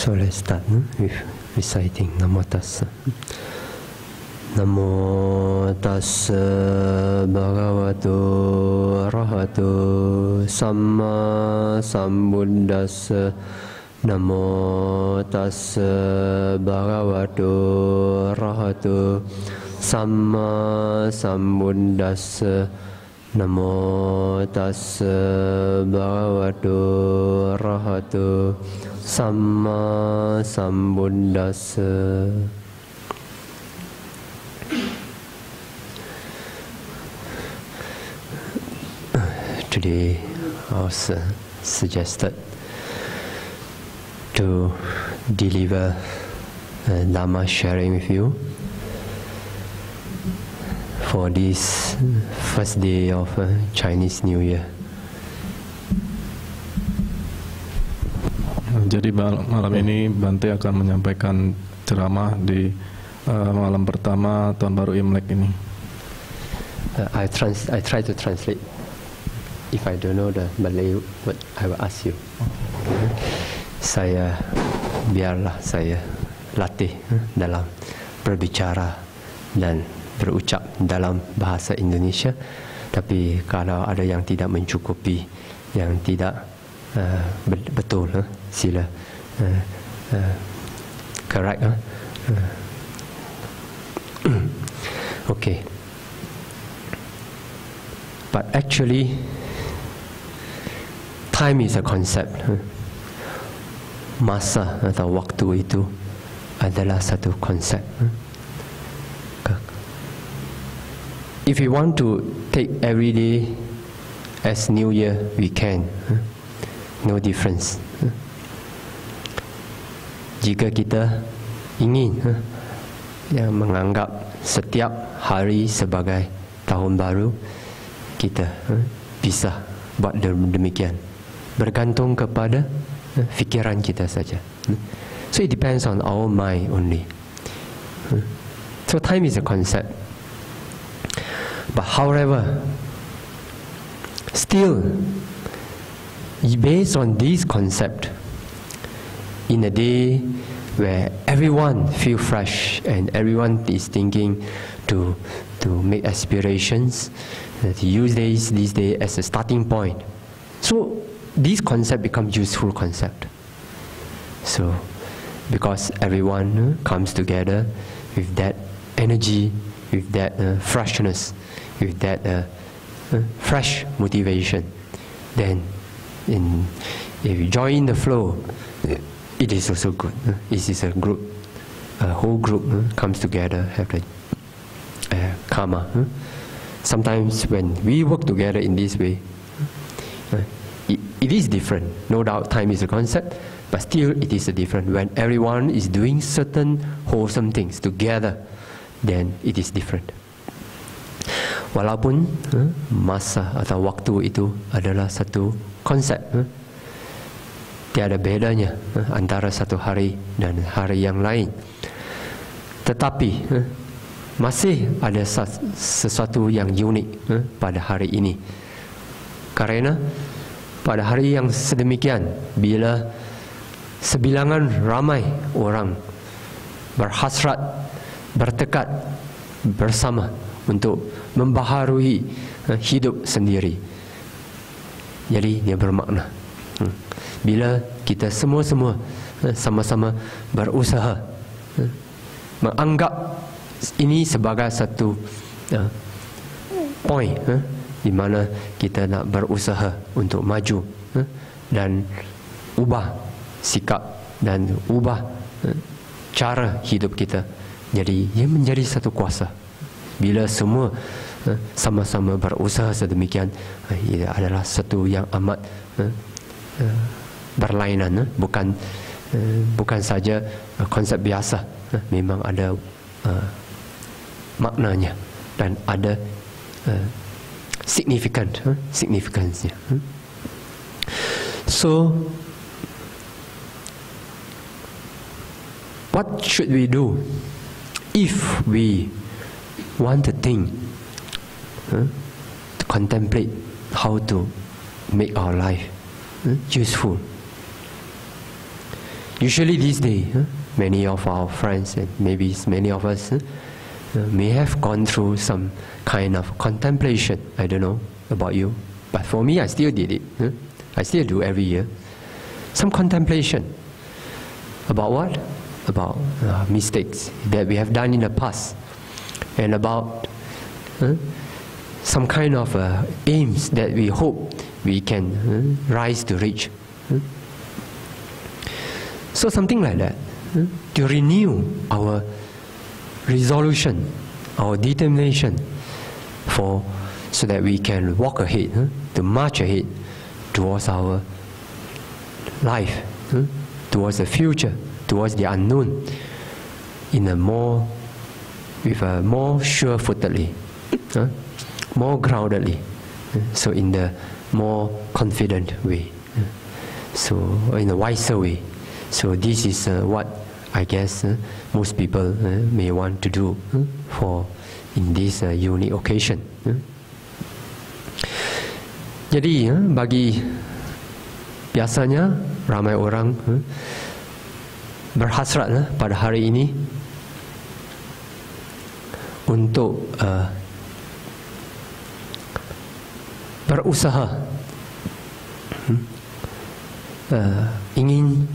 So let's start with reciting Namo Tassa. Namo Tassa Bhagavato Arahato Samma Sambuddhassa. Namo Tassa Bhagavato Arahato Samma Sambuddhassa. Namo Tassa Bhagavato Arahato Samma Sambuddhassa. Today I was suggested to deliver Dhamma sharing with you for this first day of Chinese New Year. Jadi malam ini Bante akan menyampaikan ceramah di malam pertama Tahun Baru Imlek ini. I try to translate. If I don't know the Malay word, I will ask you. Biarlah saya latih dalam berbicara dan berucap dalam bahasa Indonesia. Tapi kalau ada yang tidak mencukupi, yang tidak betul, sila correct. Okay. But actually, time is a concept. Masa atau waktu itu adalah satu konsep. If we want to take every day as New Year, we can. No difference. Jika kita ingin yang menganggap setiap hari sebagai tahun baru, kita bisa buat demikian. Bergantung kepada fikiran kita saja. So it depends on our mind only. So time is a concept. But however, still, based on this concept, in a day where everyone feel fresh and everyone is thinking to make aspirations, to use this day as a starting point. So this concept becomes useful concept. So because everyone comes together with that energy, with that freshness, with that fresh motivation, then if you join the flow, it is also good. It is a group, a whole group comes together, have the karma. Sometimes when we work together in this way, it is different. No doubt time is a concept, but still it is different. When everyone is doing certain wholesome things together, then it is different. Walaupun masa atau waktu itu adalah satu konsep, tiada bedanya antara satu hari dan hari yang lain. Tetapi masih ada sesuatu yang unik pada hari ini. Karena pada hari yang sedemikian, bila sebilangan ramai orang berhasrat, bertekad bersama untuk membaharui hidup sendiri, jadi dia bermakna. Bila kita semua-semua sama-sama berusaha, menganggap ini sebagai satu point di mana kita nak berusaha untuk maju dan ubah sikap dan ubah cara hidup kita, jadi ia menjadi satu kuasa. Bila semua sama-sama berusaha sedemikian, ia adalah satu yang amat berlainan, bukan saja konsep biasa, memang ada maknanya dan ada significansnya. So what should we do if we want to think, to contemplate how to make our life useful? Usually these days, many of our friends and maybe many of us may have gone through some kind of contemplation. I don't know about you, but for me, I still did it. I still do every year. Some contemplation about what? About mistakes that we have done in the past, and about some kind of aims that we hope we can rise to reach. So something like that, to renew our resolution, our determination, so that we can walk ahead, to march ahead towards our life, towards the future, towards the unknown, with a more sure-footedly, more groundedly, so in the more confident way, so in a wiser way. So this is what I guess most people may want to do in this unique occasion. Jadi bagi biasanya ramai orang berhasrat pada hari ini untuk berusaha, ingin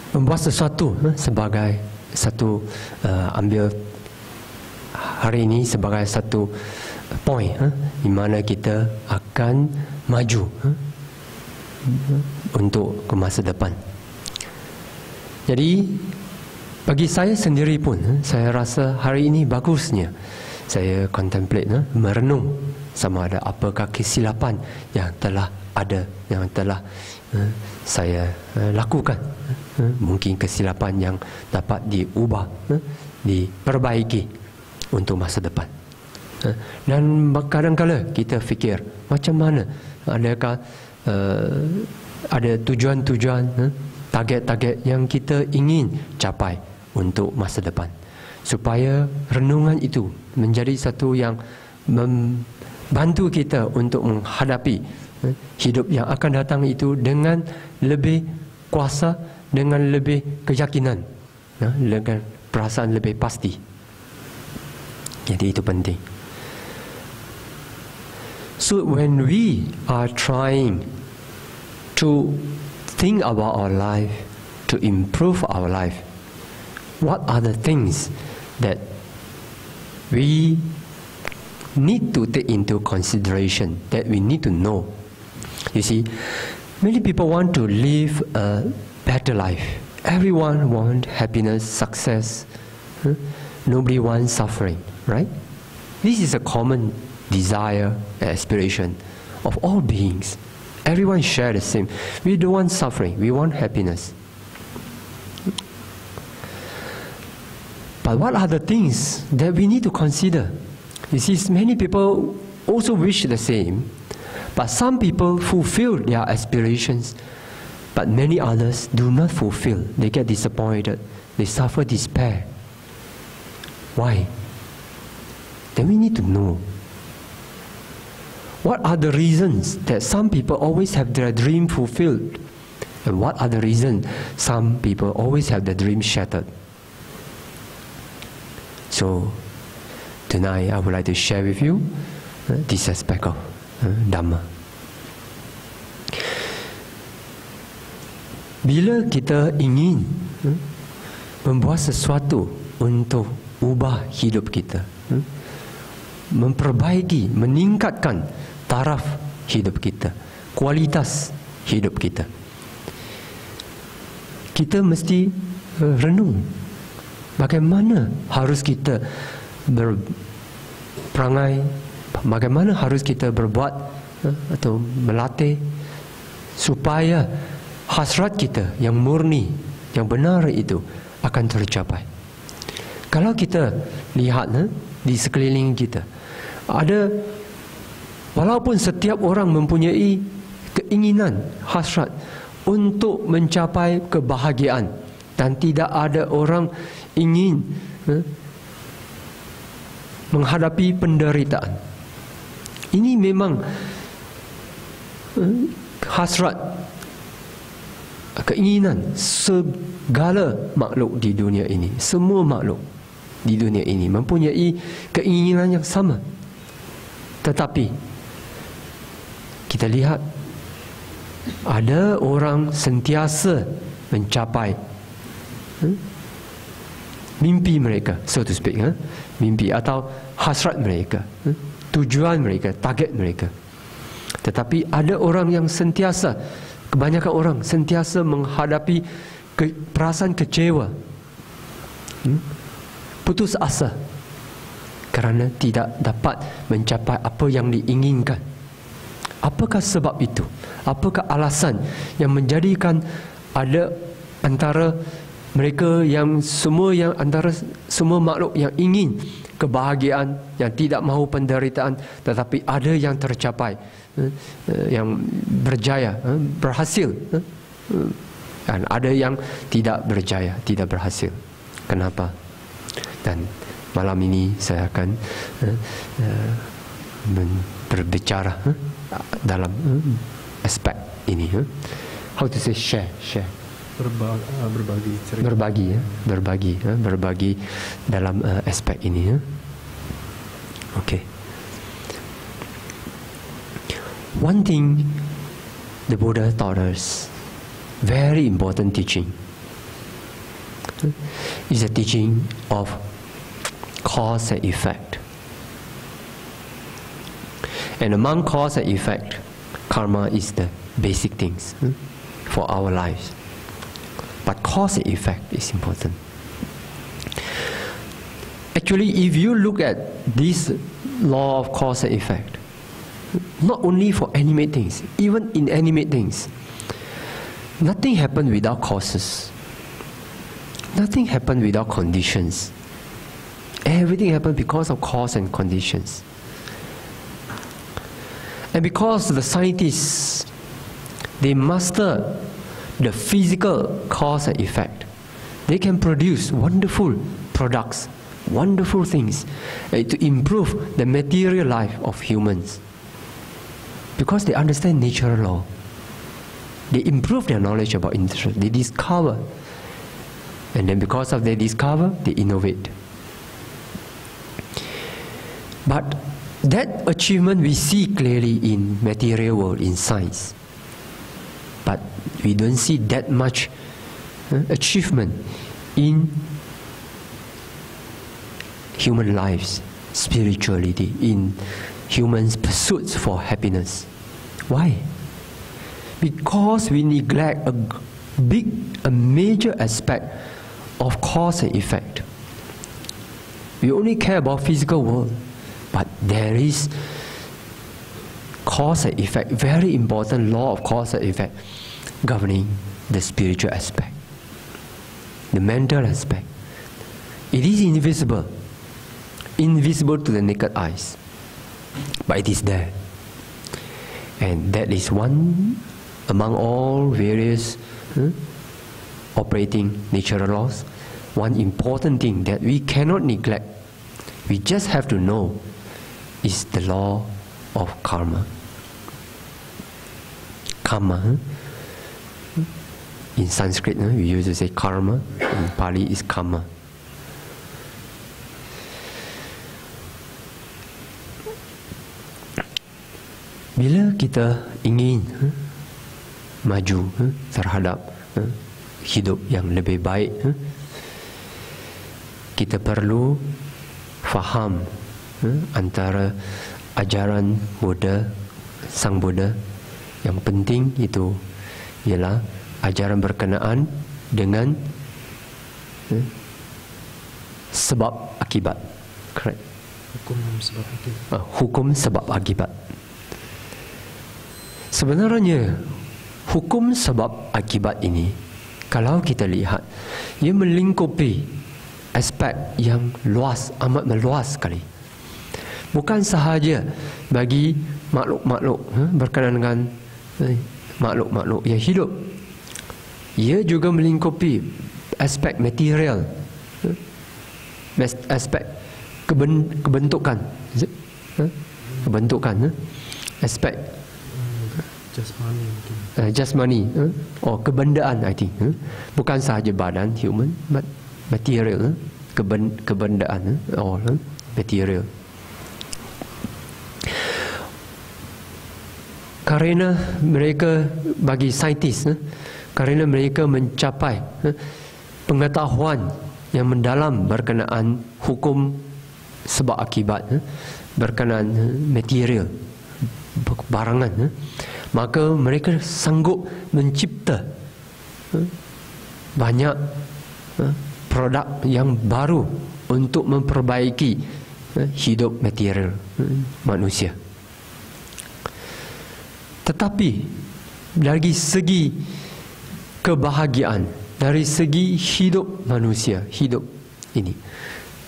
membuat sesuatu sebagai satu, ambil hari ini sebagai satu point di mana kita akan maju untuk ke masa depan. Jadi bagi saya sendiri pun, saya rasa hari ini bagusnya saya contemplate, merenung sama ada apakah kesilapan yang telah ada, yang telah saya lakukan. Mungkin kesilapan yang dapat diubah, diperbaiki untuk masa depan. Dan kadang-kadang kita fikir macam mana, adakah ada tujuan-tujuan, target-target yang kita ingin capai untuk masa depan, supaya renungan itu menjadi satu yang membantu kita untuk menghadapi hidup yang akan datang itu dengan lebih kuasa, dengan lebih keyakinan, dengan perasaan lebih pasti. Jadi itu penting. So when we are trying to think about our life, to improve our life, what are the things that we need to take into consideration, that we need to know? You see, many people want to live a better life. Everyone wants happiness, success. Nobody wants suffering, right? This is a common desire and aspiration of all beings. Everyone shares the same. We don't want suffering, we want happiness. But what are the things that we need to consider? You see, many people also wish the same, but some people fulfill their aspirations, but many others do not fulfill. They get disappointed, they suffer despair. Why? Then we need to know, what are the reasons that some people always have their dream fulfilled, and what are the reasons some people always have their dream shattered? So tonight I would like to share with you this aspect of Dhamma. Bila kita ingin membuat sesuatu untuk ubah hidup kita, memperbaiki, meningkatkan taraf hidup kita, kualitas hidup kita, kita mesti renung bagaimana harus kita berperangai, bagaimana harus kita berbuat atau melatih supaya hasrat kita yang murni, yang benar itu akan tercapai. Kalau kita lihat di sekeliling kita, ada, walaupun setiap orang mempunyai keinginan, hasrat untuk mencapai kebahagiaan, dan tidak ada orang ingin menghadapi penderitaan. Ini memang hasrat keinginan segala makhluk di dunia ini, semua makhluk di dunia ini mempunyai keinginan yang sama. Tetapi kita lihat ada orang sentiasa mencapai mimpi mereka, so to speak, mimpi atau hasrat mereka, tujuan mereka, target mereka. Tetapi ada orang yang sentiasa, kebanyakan orang sentiasa menghadapi perasaan kecewa, putus asa kerana tidak dapat mencapai apa yang diinginkan. Apakah sebab itu? Apakah alasan yang menjadikan ada antara mereka yang antara semua makhluk yang ingin kebahagiaan, yang tidak mahu penderitaan, tetapi ada yang tercapai, yang berjaya, berhasil, dan ada yang tidak berjaya, tidak berhasil. Kenapa? Dan malam ini saya akan berbicara dalam aspek ini. How to say share? Berbagi cerita. Berbagi dalam aspek ini. Okay. One thing the Buddha taught us, very important teaching, is the teaching of cause and effect. And among cause and effect, karma is the basic things for our lives. But cause and effect is important. Actually, if you look at this law of cause and effect, not only for animate things, even inanimate things, nothing happens without causes. Nothing happens without conditions. Everything happens because of cause and conditions. And because the scientists, they master the physical cause and effect, they can produce wonderful products, wonderful things to improve the material life of humans. Because they understand natural law, they improve their knowledge about nature, they discover, and then because of their discover, they innovate. But that achievement we see clearly in material world, in science. But we don't see that much achievement in human lives, spirituality, in humans' pursuits for happiness. Why? Because we neglect a major aspect of cause and effect. We only care about physical world. But there is cause and effect, very important law of cause and effect governing the spiritual aspect, the mental aspect. It is invisible, invisible to the naked eyes, but it is there. And that is one among all various operating natural laws, one important thing that we cannot neglect. We just have to know is the law of karma. Karma, in Sanskrit, we used to say karma, in Pali is karma. Bila kita ingin maju terhadap hidup yang lebih baik, kita perlu faham antara ajaran Buddha, Sang Buddha. Yang penting itu ialah ajaran berkenaan dengan sebab akibat. Correct? Hukum sebab akibat. Sebenarnya hukum sebab akibat ini, kalau kita lihat, ia melingkupi aspek yang luas, amat meluas sekali. Bukan sahaja bagi makhluk-makhluk berkenaan dengan makhluk-makhluk yang hidup. Ia juga melingkupi aspek material, aspek kebentukan, aspek Jasmani. Jasmani, or kebendaan, I think. Bukan sahaja badan, human, but material. Kebendaan, or material. Kerana mereka, bagi saintis, kerana mereka mencapai pengetahuan yang mendalam berkenaan hukum sebab akibat, berkenaan material, barangan, maka mereka sanggup mencipta banyak produk yang baru untuk memperbaiki hidup material manusia. Tetapi dari segi kebahagiaan, dari segi hidup manusia, hidup ini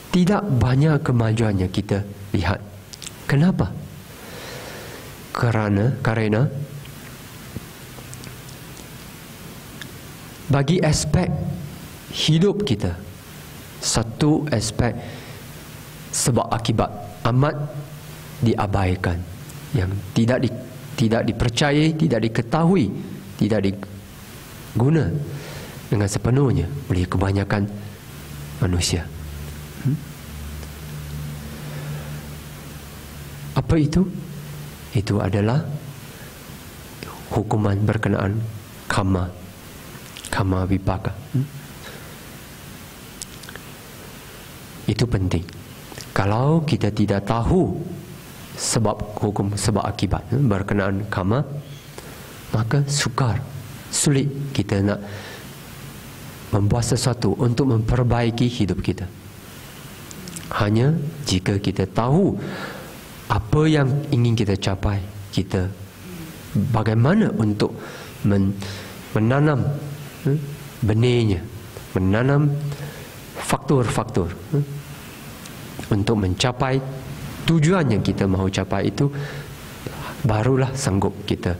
tidak banyak kemajuan yang kita lihat. Kenapa? Kerana bagi aspek hidup kita, satu aspek sebab akibat amat diabaikan, yang tidak dipercayai, tidak diketahui, tidak diguna dengan sepenuhnya oleh kebanyakan manusia. Apa itu? Itu adalah hukuman berkenaan karma vipaka. Itu penting. Kalau kita tidak tahu sebab hukum, sebab akibat berkenaan karma, maka sulit kita nak membuat sesuatu untuk memperbaiki hidup kita. Hanya jika kita tahu apa yang ingin kita capai, kita bagaimana untuk menanam benihnya, menanam faktor-faktor untuk mencapai tujuan yang kita mahu capai itu, barulah sanggup kita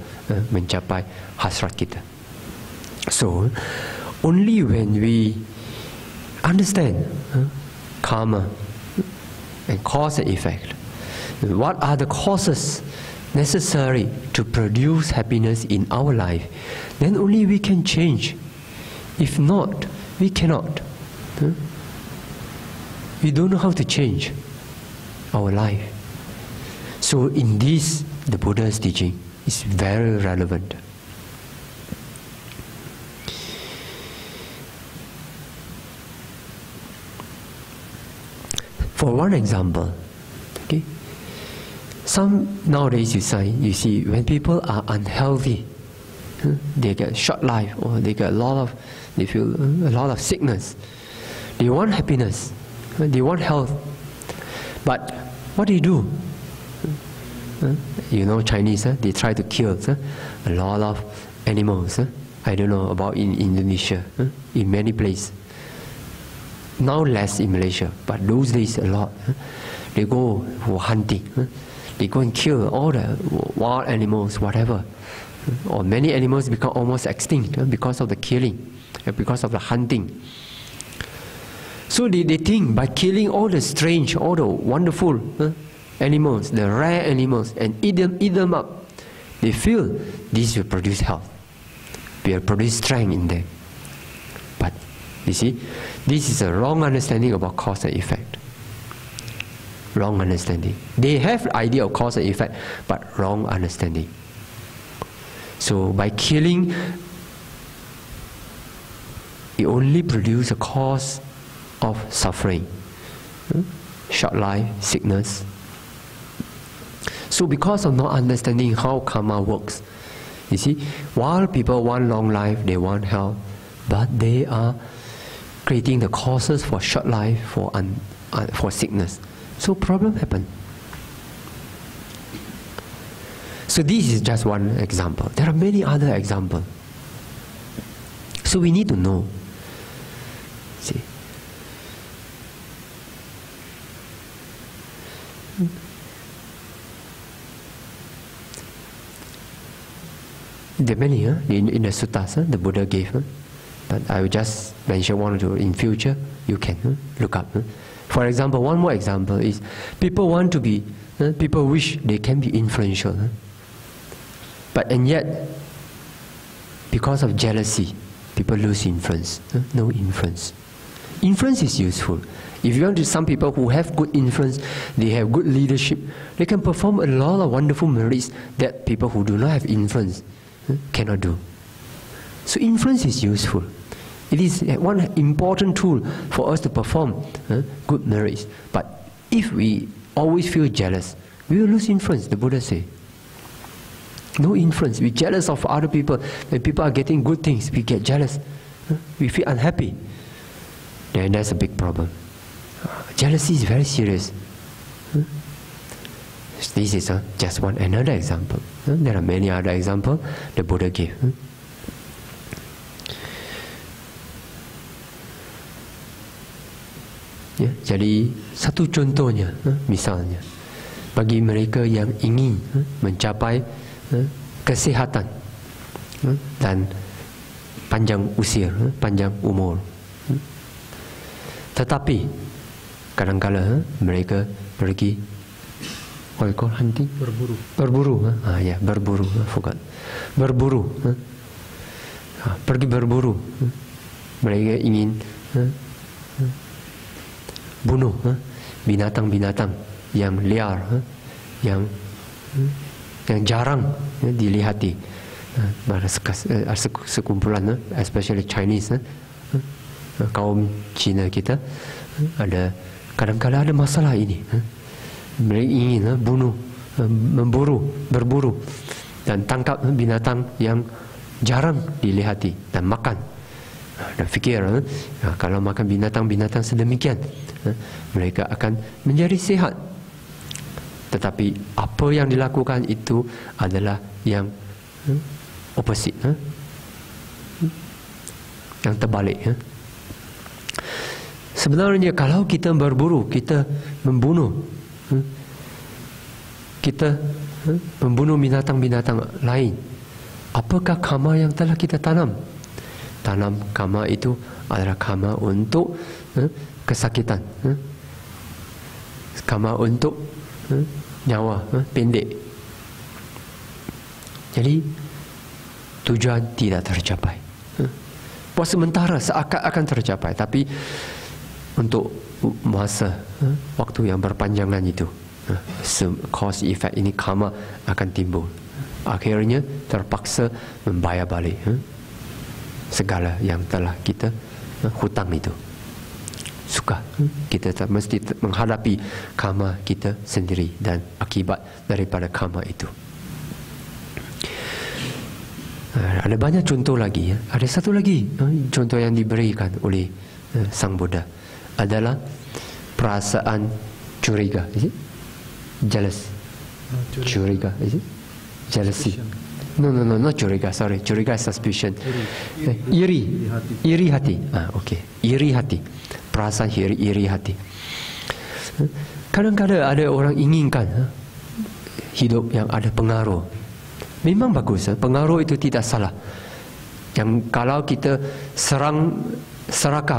mencapai hasrat kita. So, only when we understand karma and cause and effect, what are the causes necessary to produce happiness in our life, then only we can change. If not, we cannot. We don't know how to change our life. So in this, the Buddha's teaching is very relevant. For one example, okay, nowadays you see when people are unhealthy, they get short life, or they feel a lot of sickness. They want happiness, they want health, but what do? You know, Chinese, they try to kill a lot of animals. I don't know about in Indonesia, in many places. Now less in Malaysia, but those days a lot. They go for hunting. They go and kill all the wild animals, whatever. Or many animals become almost extinct because of the killing, because of the hunting. So they think by killing all the strange, all the wonderful animals, the rare animals, and eat them up, they feel this will produce health, will produce strength in them. But you see, this is a wrong understanding about cause and effect. Wrong understanding. They have the idea of cause and effect, but wrong understanding. So by killing, it only produces a cause of suffering, short life, sickness. So because of not understanding how karma works, you see, while people want long life, they want health, but they are creating the causes for short life, for sickness. So problem happen. So this is just one example. There are many other examples. So we need to know. See. There are many in the suttas the Buddha gave. But I will just mention one or two. In future, you can look up. For example, one more example is people want to be, people wish they can be influential. and yet, because of jealousy, people lose influence. No influence. Influence is useful. If you want to, some people who have good influence, they have good leadership, they can perform a lot of wonderful merits that people who do not have influence cannot do. So influence is useful. It is one important tool for us to perform good merits. But if we always feel jealous, we will lose influence, the Buddha says. No influence. We're jealous of other people. When people are getting good things, we get jealous. We feel unhappy. Then that's a big problem. Jealousy is very serious. This is just another example. There are many other examples the Buddha gave. Ya, jadi satu contohnya, misalnya, bagi mereka yang ingin mencapai kesihatan dan panjang usia, panjang umur, tetapi kadang-kala mereka pergi hunting, berburu, forgot, berburu, pergi berburu, mereka ingin bunuh binatang-binatang yang liar, yang jarang dilihati. Sekumpulan, especially Chinese, kaum Cina kita, ada kadang-kadang ada masalah ini. Mereka ingin berburu dan tangkap binatang yang jarang dilihati dan makan. Dan fikir kalau makan binatang-binatang sedemikian, mereka akan menjadi sehat. Tetapi apa yang dilakukan itu adalah yang opposite, yang terbalik. Sebenarnya kalau kita berburu, kita membunuh, binatang-binatang lain, apakah karma yang telah kita tanam? Tanam karma itu adalah karma untuk kesakitan, karma untuk nyawa pendek. Jadi tujuan tidak tercapai. Buat sementara seakan akan tercapai, tapi untuk masa waktu yang berpanjangan itu, cause effect ini, karma akan timbul. Akhirnya terpaksa membayar balik segala yang telah kita hutang itu. Suka kita mesti menghadapi karma kita sendiri dan akibat daripada karma itu. Ada banyak contoh lagi. Ada satu lagi contoh yang diberikan oleh Sang Buddha adalah perasaan curiga. Jealous. Curiga. Jealousy. No, not curiga. Sorry, curiga is suspicion. Iri hati. Okay. Iri hati. Perasaan iri hati. Kadang-kadang ada orang inginkan hidup yang ada pengaruh. Memang bagus, pengaruh itu tidak salah. Yang kalau kita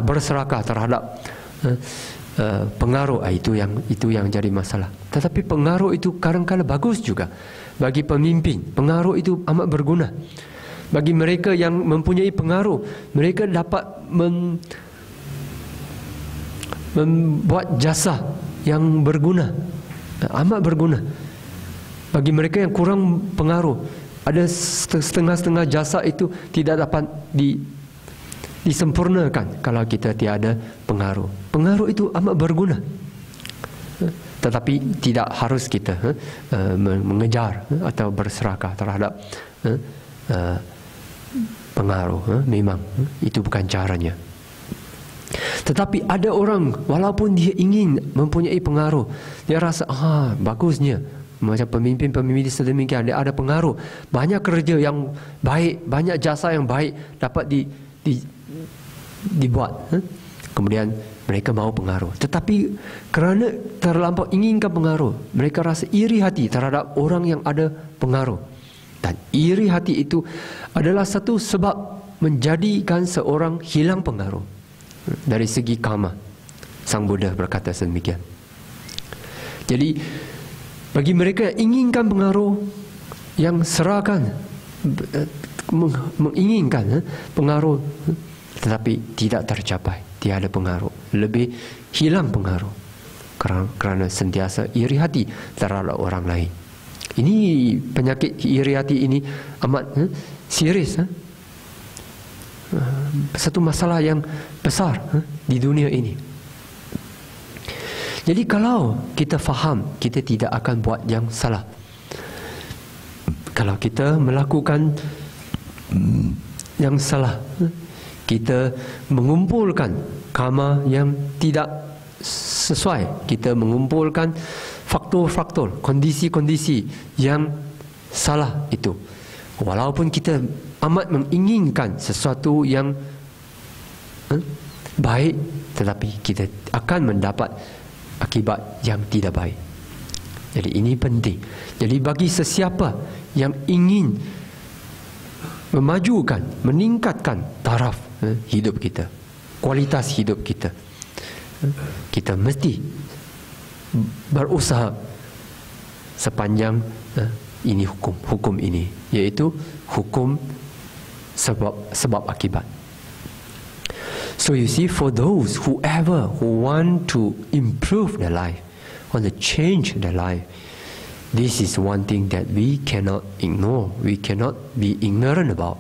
berserakah terhadap pengaruh, itu yang jadi masalah. Tetapi pengaruh itu kadang-kadang bagus juga. Bagi pemimpin, pengaruh itu amat berguna. Bagi mereka yang mempunyai pengaruh, mereka dapat membuat jasa yang berguna, amat berguna. Bagi mereka yang kurang pengaruh, ada setengah-setengah jasa itu tidak dapat disempurnakan kalau kita tiada pengaruh. Pengaruh itu amat berguna. Tetapi tidak harus kita mengejar atau berserakah terhadap pengaruh. Memang itu bukan caranya. Tetapi ada orang, walaupun dia ingin mempunyai pengaruh, dia rasa bagusnya macam pemimpin-pemimpin sedemikian, dia ada pengaruh, banyak kerja yang baik, banyak jasa yang baik dapat dibuat. Kemudian mereka mahu pengaruh. Tetapi kerana terlampau inginkan pengaruh, mereka rasa iri hati terhadap orang yang ada pengaruh. Dan iri hati itu adalah satu sebab menjadikan seorang hilang pengaruh. Dari segi karma, Sang Buddha berkata sedemikian. Jadi bagi mereka yang inginkan pengaruh, yang serahkan, menginginkan pengaruh, tetapi tidak tercapai, tiada pengaruh, lebih hilang pengaruh kerana sentiasa iri hati terhadap orang lain. Ini penyakit iri hati ini amat serius. Satu masalah yang besar di dunia ini. Jadi kalau kita faham, kita tidak akan buat yang salah. Kalau kita melakukan yang salah, kita mengumpulkan karma yang tidak sesuai, kita mengumpulkan faktor-faktor, kondisi-kondisi yang salah itu. Walaupun kita amat menginginkan sesuatu yang baik, tetapi kita akan mendapat akibat yang tidak baik. Jadi ini penting. Jadi bagi sesiapa yang ingin memajukan, meningkatkan taraf hidup kita, kualitas hidup kita, kita mesti berusaha sepanjang ini hukum ini, yaitu hukum sebab akibat. So you see, for those who want to improve their life, want to change their life, this is one thing that we cannot ignore, we cannot be ignorant about.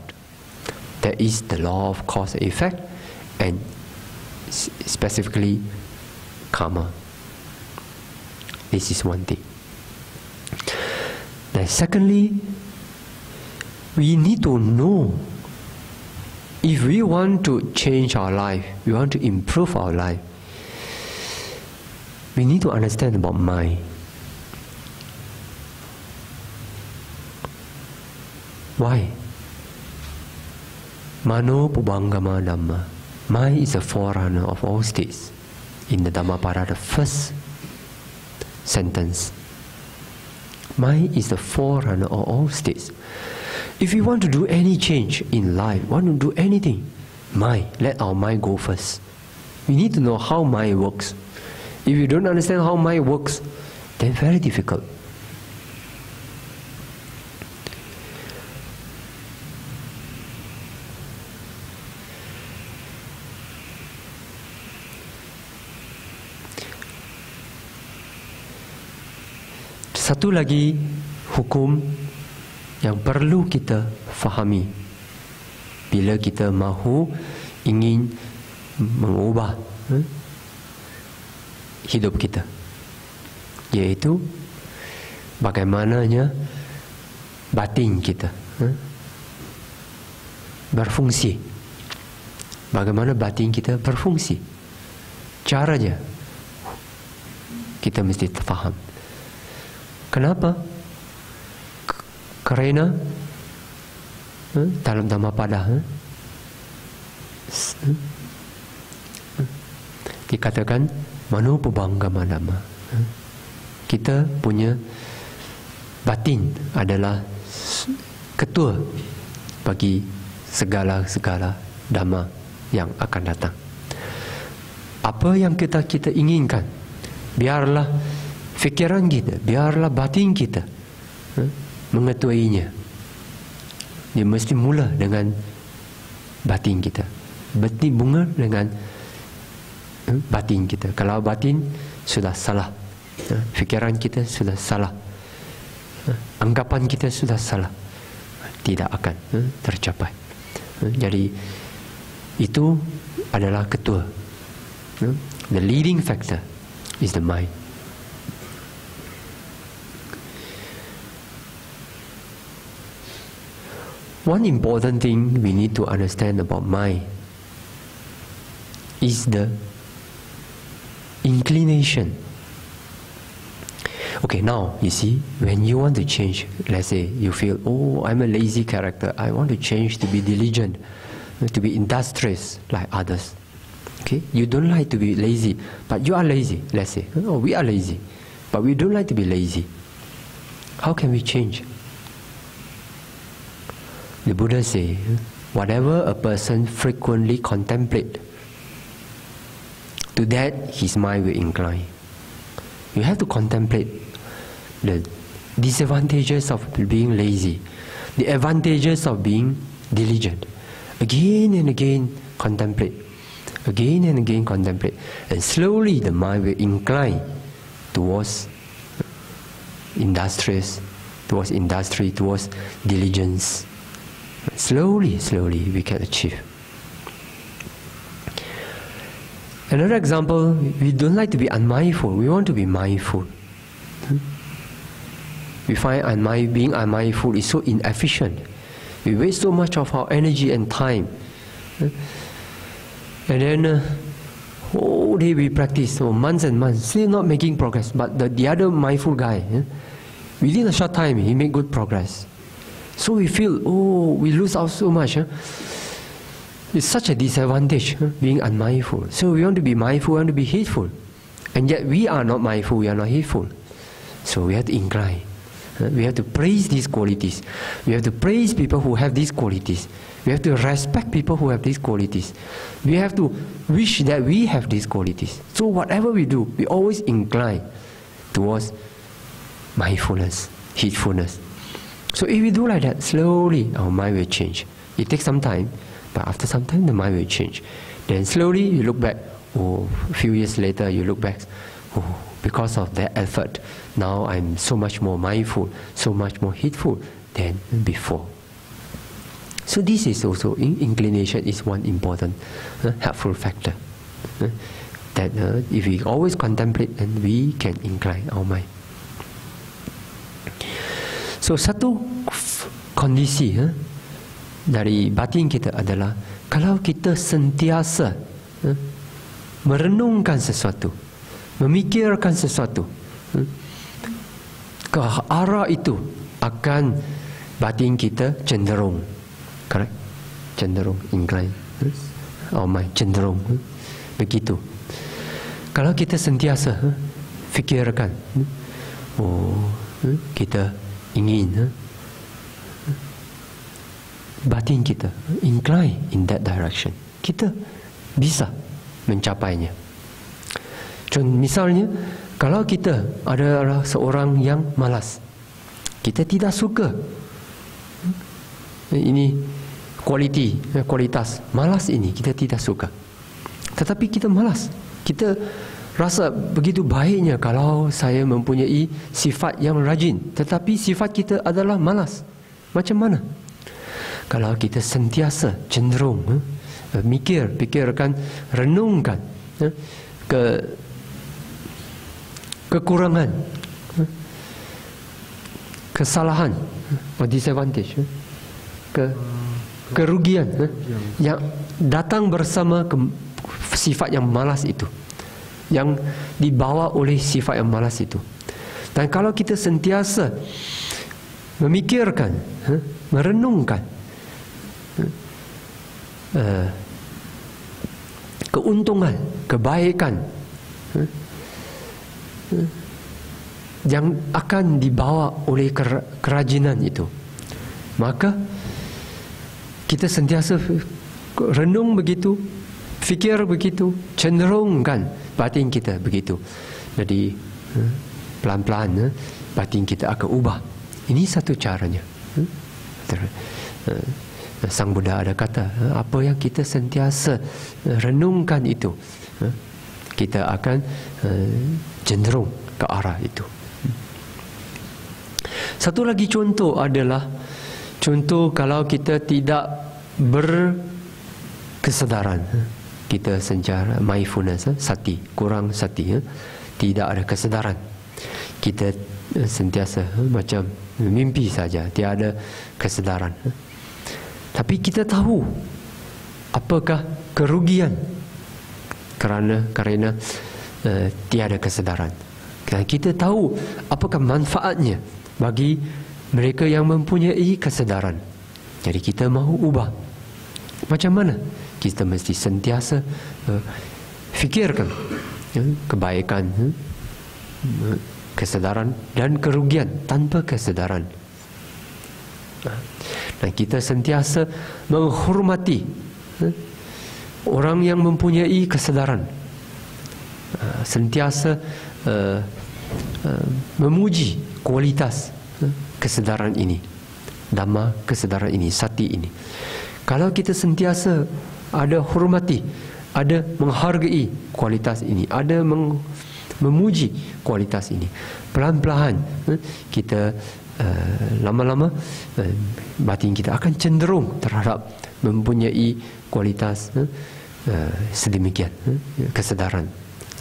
That is the law of cause and effect, and specifically karma. This is one thing. Then secondly, we need to know, if we want to change our life, we want to improve our life, we need to understand about mind. Why? Mano Pubangama Dhamma. Mind is a forerunner of all states. In the Dhammapada, the first sentence, mind is the forerunner of all states. If we want to do any change in life, want to do anything, mind, let our mind go first. We need to know how mind works. If you don't understand how mind works, then very difficult. Satu lagi hukum yang perlu kita fahami bila kita mahu ingin mengubah hidup kita, yaitu bagaimananya batin kita berfungsi. Bagaimana batin kita berfungsi, caranya kita mesti faham. Kenapa? Kerana dalam Dhammapada dikatakan Mano Pubangama Dhamma. Kita punya batin adalah ketua bagi segala-segala dhamma yang akan datang. Apa yang kita inginkan, biarlah fikiran kita, biarlah batin kita mengetuainya. Dia mesti mula dengan batin kita, mesti bunga dengan batin kita. Kalau batin sudah salah, fikiran kita sudah salah, anggapan kita sudah salah, tidak akan tercapai. Jadi itu adalah ketua. The leading factor is the mind. One important thing we need to understand about mind is the inclination. Okay, now you see, when you want to change, let's say you feel, oh, I'm a lazy character, I want to change to be diligent, to be industrious like others. Okay, you don't like to be lazy, but you are lazy, let's say. Oh, we are lazy, but we don't like to be lazy. How can we change? The Buddha says, whatever a person frequently contemplates, to that his mind will incline. You have to contemplate the disadvantages of being lazy, the advantages of being diligent. Again and again contemplate. Again and again contemplate. And slowly the mind will incline towards industry, towards diligence. Slowly, slowly we can achieve. Another example, we don't like to be unmindful, we want to be mindful. We find being unmindful is so inefficient. We waste so much of our energy and time. And then whole day we practice, so months and months, still not making progress. But the other mindful guy, within a short time, he made good progress. So we feel, oh, we lose out so much. It's such a disadvantage, being unmindful. So we want to be mindful, we want to be heedful. And yet we are not mindful, we are not heedful. So we have to incline. We have to praise these qualities. We have to praise people who have these qualities. We have to respect people who have these qualities. We have to wish that we have these qualities. So whatever we do, we always incline towards mindfulness, heedfulness. So if we do like that, slowly our mind will change. It takes some time, but after some time the mind will change. Then slowly you look back, oh, a few years later you look back, oh, because of that effort, now I'm so much more mindful, so much more heedful than before. So this is also, inclination is one important helpful factor. That if we always contemplate, then we can incline our mind. So satu kondisi dari batin kita adalah kalau kita sentiasa merenungkan sesuatu, memikirkan sesuatu, ke arah itu akan batin kita cenderung, correct? Cenderung, incline, our mind cenderung, begitu. Kalau kita sentiasa fikirkan, oh, kita ingin batin kita incline in that direction, kita bisa mencapainya. Misalnya, kalau kita adalah seorang yang malas, kita tidak suka, ini kualitas malas ini kita tidak suka, tetapi kita malas, kita rasa begitu baiknya kalau saya mempunyai sifat yang rajin, tetapi sifat kita adalah malas. Macam mana? Kalau kita sentiasa cenderung fikirkan, renungkan kekurangan, kesalahan, disadvantage, kerugian yang datang bersama sifat yang malas itu, yang dibawa oleh sifat yang malas itu. Dan kalau kita sentiasa memikirkan, merenungkan keuntungan, kebaikan yang akan dibawa oleh kerajinan itu, maka kita sentiasa renung begitu, fikir begitu, cenderungkan batin kita begitu. Jadi pelan-pelan batin kita akan ubah. Ini satu caranya. Sang Buddha ada kata, apa yang kita sentiasa renungkan itu, kita akan cenderung ke arah itu. Satu lagi contoh adalah contoh kalau kita tidak berkesadaran, kita secara mindfulness, sati, kurang sati, tidak ada kesadaran, kita sentiasa macam mimpi saja, tiada kesadaran. Tapi kita tahu apakah kerugian kerana tiada kesadaran. Dan kita tahu apakah manfaatnya bagi mereka yang mempunyai kesadaran. Jadi kita mahu ubah. Macam mana? Kita mesti sentiasa fikirkan kebaikan, kesadaran dan kerugian tanpa kesadaran. Dan kita sentiasa menghormati orang yang mempunyai kesadaran, sentiasa memuji kualitas kesedaran ini, Dhamma kesedaran ini, sati ini. Kalau kita sentiasa ada hormati, ada menghargai kualitas ini, ada memuji kualitas ini, pelan-pelan kita lama-lama batin kita akan cenderung terhadap mempunyai kualitas sedemikian kesedaran.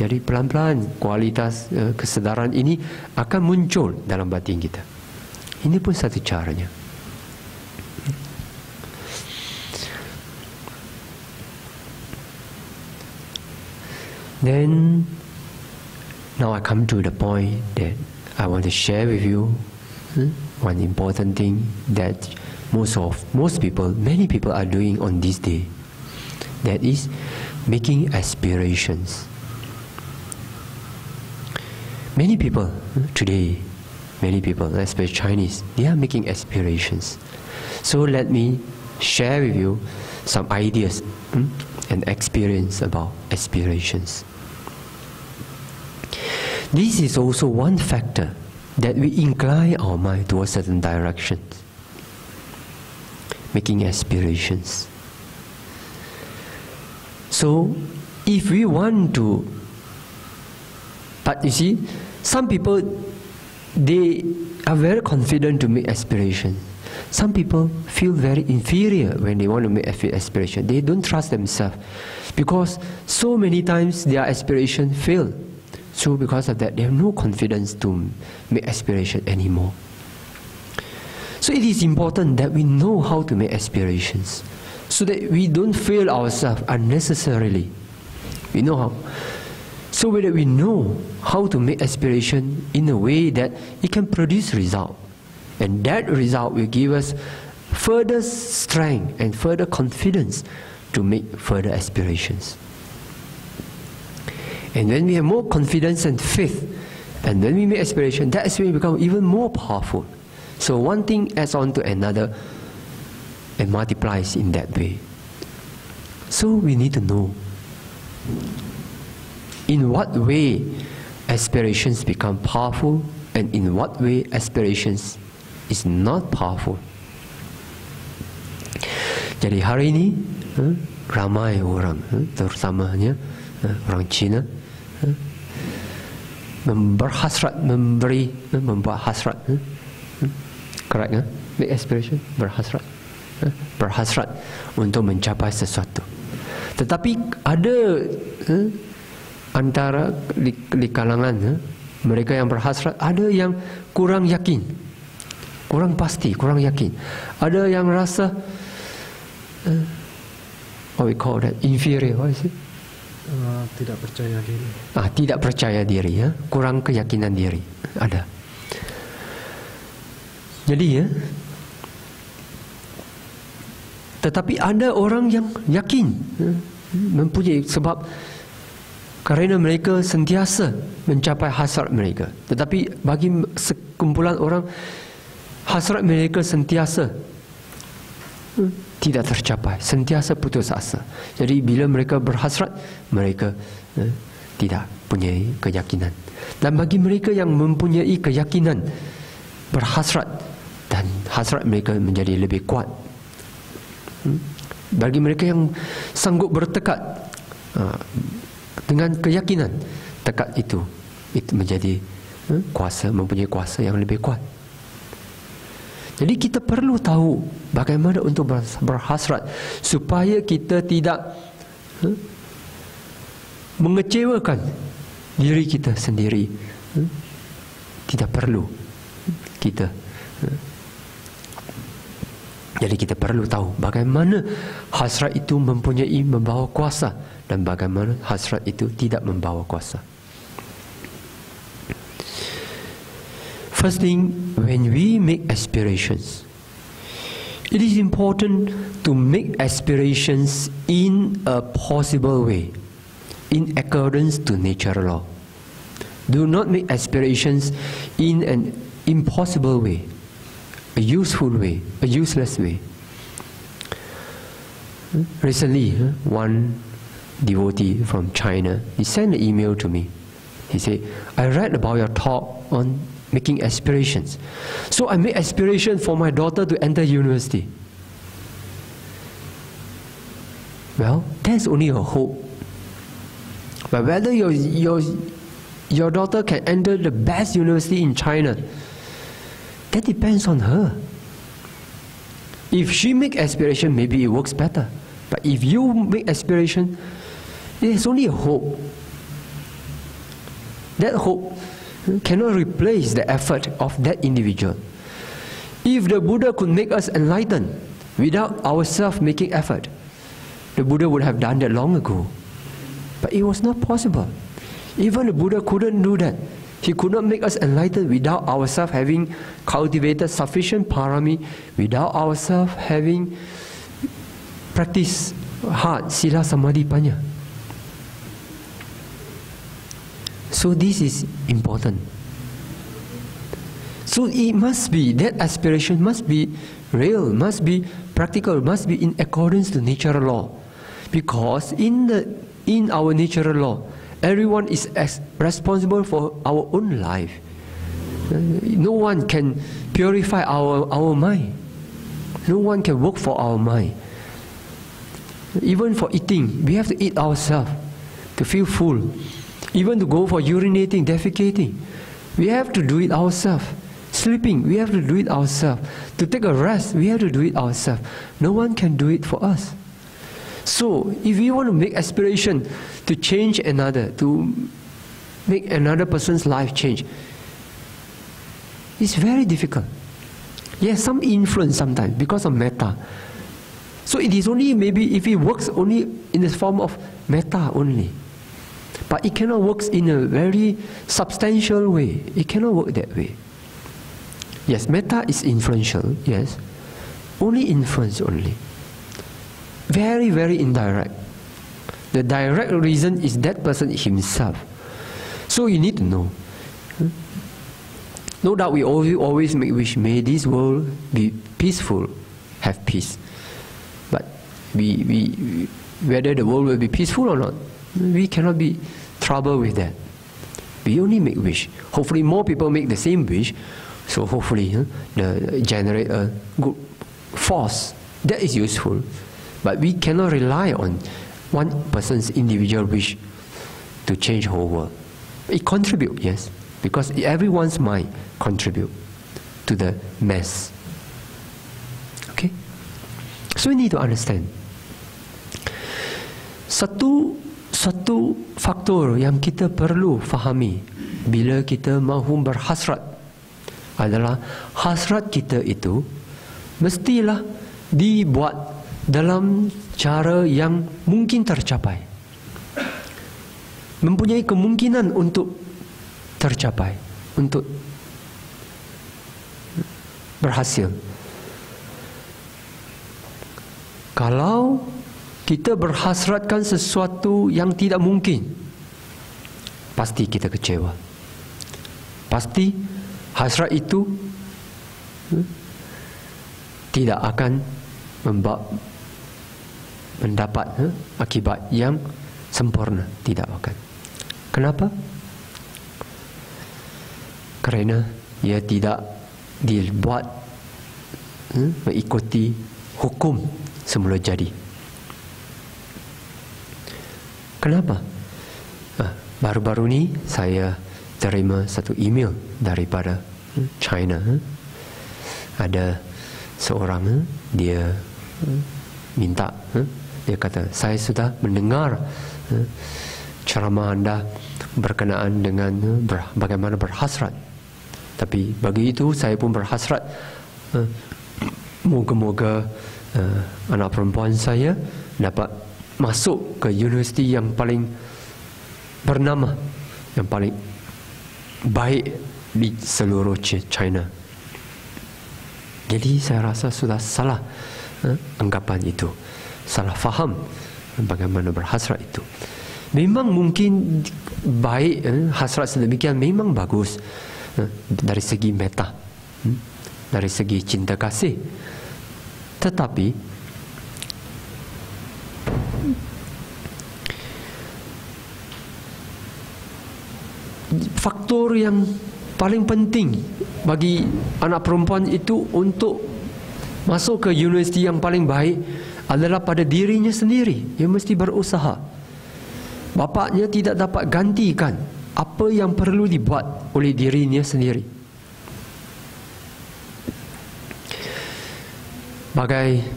Jadi pelan-pelan kualitas kesedaran ini akan muncul dalam batin kita. Ini pun satu caranya. Then now I come to the point that I want to share with you one important thing that many people are doing on this day. That is making aspirations. Many people today, especially Chinese, they are making aspirations. So let me share with you some ideas and experience about aspirations. This is also one factor that we incline our mind towards certain directions. Making aspirations. So, if we want to, but you see, some people, they are very confident to make aspirations. Some people feel very inferior when they want to make aspiration. They don't trust themselves because so many times their aspiration fail. So because of that, they have no confidence to make aspiration anymore. So it is important that we know how to make aspirations, so that we don't fail ourselves unnecessarily. We know how. So that we know how to make aspiration in a way that it can produce result. And that result will give us further strength and further confidence to make further aspirations. And when we have more confidence and faith, and when we make aspiration, that aspiration becomes even more powerful. So one thing adds on to another and multiplies in that way. So we need to know in what way aspirations become powerful and in what way aspirations is not powerful. Jadi hari ini ramai orang, terutamanya orang Cina, berhasrat membuat hasrat, correct kan? Make aspiration, berhasrat untuk mencapai sesuatu. Tetapi ada antara di kalangan mereka yang berhasrat, ada yang kurang yakin, kurang pasti, kurang yakin. Ada yang rasa what we call that, inferior, what is it? Tidak percaya diri. Tidak percaya diri, kurang keyakinan diri. Ada. Jadi tetapi ada orang yang yakin, mempunyai sebab kerana mereka sentiasa mencapai hasrat mereka. Tetapi bagi sekumpulan orang, hasrat mereka sentiasa tidak tercapai, sentiasa putus asa. Jadi bila mereka berhasrat, mereka tidak punya keyakinan. Dan bagi mereka yang mempunyai keyakinan, berhasrat, dan hasrat mereka menjadi lebih kuat. Bagi mereka yang sanggup bertekad dengan keyakinan, tekad itu menjadi kuasa, mempunyai kuasa yang lebih kuat. Jadi kita perlu tahu bagaimana untuk berhasrat supaya kita tidak mengecewakan diri kita sendiri. Tidak perlu kita. Jadi kita perlu tahu bagaimana hasrat itu membawa kuasa dan bagaimana hasrat itu tidak membawa kuasa. First thing, when we make aspirations, it is important to make aspirations in a possible way, in accordance to natural law. Do not make aspirations in an impossible way, a useful way, a useless way. Recently, one devotee from China, he sent an email to me. He said, I read about your talk on making aspirations. So I make aspiration for my daughter to enter university. Well, that's only a hope. But whether your daughter can enter the best university in China, that depends on her. If she make aspiration, maybe it works better. But if you make aspiration, there's only a hope. That hope cannot replace the effort of that individual. If the Buddha could make us enlightened without ourselves making effort, the Buddha would have done that long ago. But it was not possible. Even the Buddha couldn't do that. He could not make us enlightened without ourselves having cultivated sufficient parami, without ourselves having practiced hard sila samadhi panya. So this is important. So it must be, that aspiration must be real, must be practical, must be in accordance to natural law. Because in our natural law, everyone is responsible for our own life. No one can purify our mind. No one can work for our mind. Even for eating, we have to eat ourselves to feel full. Even to go for urinating, defecating, we have to do it ourselves. Sleeping, we have to do it ourselves. To take a rest, we have to do it ourselves. No one can do it for us. So, if we want to make aspiration to change another, to make another person's life change, it's very difficult. Yes, some influence sometimes because of metta. So it is only maybe if it works only in the form of metta only. But it cannot work in a very substantial way. It cannot work that way. Yes, metta is influential, yes. Only influence only. Very, very indirect. The direct reason is that person himself. So you need to know. No doubt we always make wish, may this world be peaceful, have peace. But whether the world will be peaceful or not, we cannot be troubled with that. We only make wish. Hopefully more people make the same wish, so hopefully generate a good force. That is useful. But we cannot rely on one person's individual wish to change the whole world. It contributes, yes, because everyone's mind contributes to the mass. Okay? So we need to understand. Satu faktor yang kita perlu fahami bila kita mahu berhasrat adalah hasrat kita itu mestilah dibuat dalam cara yang mungkin tercapai, mempunyai kemungkinan untuk tercapai, untuk berhasil. Kalau kita berhasratkan sesuatu yang tidak mungkin, pasti kita kecewa. Pasti hasrat itu tidak akan mendapat akibat yang sempurna. Tidak akan. Kenapa? Kerana ia tidak dibuat mengikuti hukum semula jadi. Kenapa? Baru-baru ni saya terima satu email daripada China. Ada seorang dia minta, dia kata, saya sudah mendengar ceramah anda berkenaan dengan bagaimana berhasrat. Tapi bagi itu saya pun berhasrat, moga-moga anak perempuan saya dapat masuk ke universiti yang paling bernama, yang paling baik di seluruh China. Jadi saya rasa sudah salah anggapan itu, salah faham bagaimana berhasrat itu. Memang mungkin baik, hasrat sedemikian memang bagus dari segi metta, dari segi cinta kasih. Tetapi faktor yang paling penting bagi anak perempuan itu untuk masuk ke universiti yang paling baik adalah pada dirinya sendiri. Dia mesti berusaha. Bapaknya tidak dapat gantikan apa yang perlu dibuat oleh dirinya sendiri.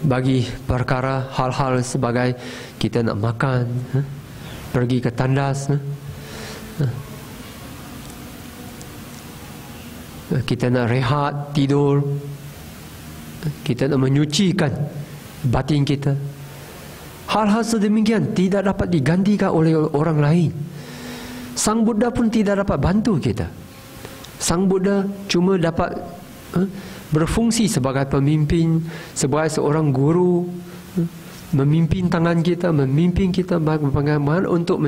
Bagi perkara hal-hal sebagai kita nak makan, pergi ke tandas, kita nak rehat, tidur, kita nak menyucikan batin kita. Hal-hal sedemikian tidak dapat digantikan oleh orang lain. Sang Buddha pun tidak dapat bantu kita. Sang Buddha cuma dapat berfungsi sebagai pemimpin, sebagai seorang guru, memimpin tangan kita, memimpin kita bagaimana untuk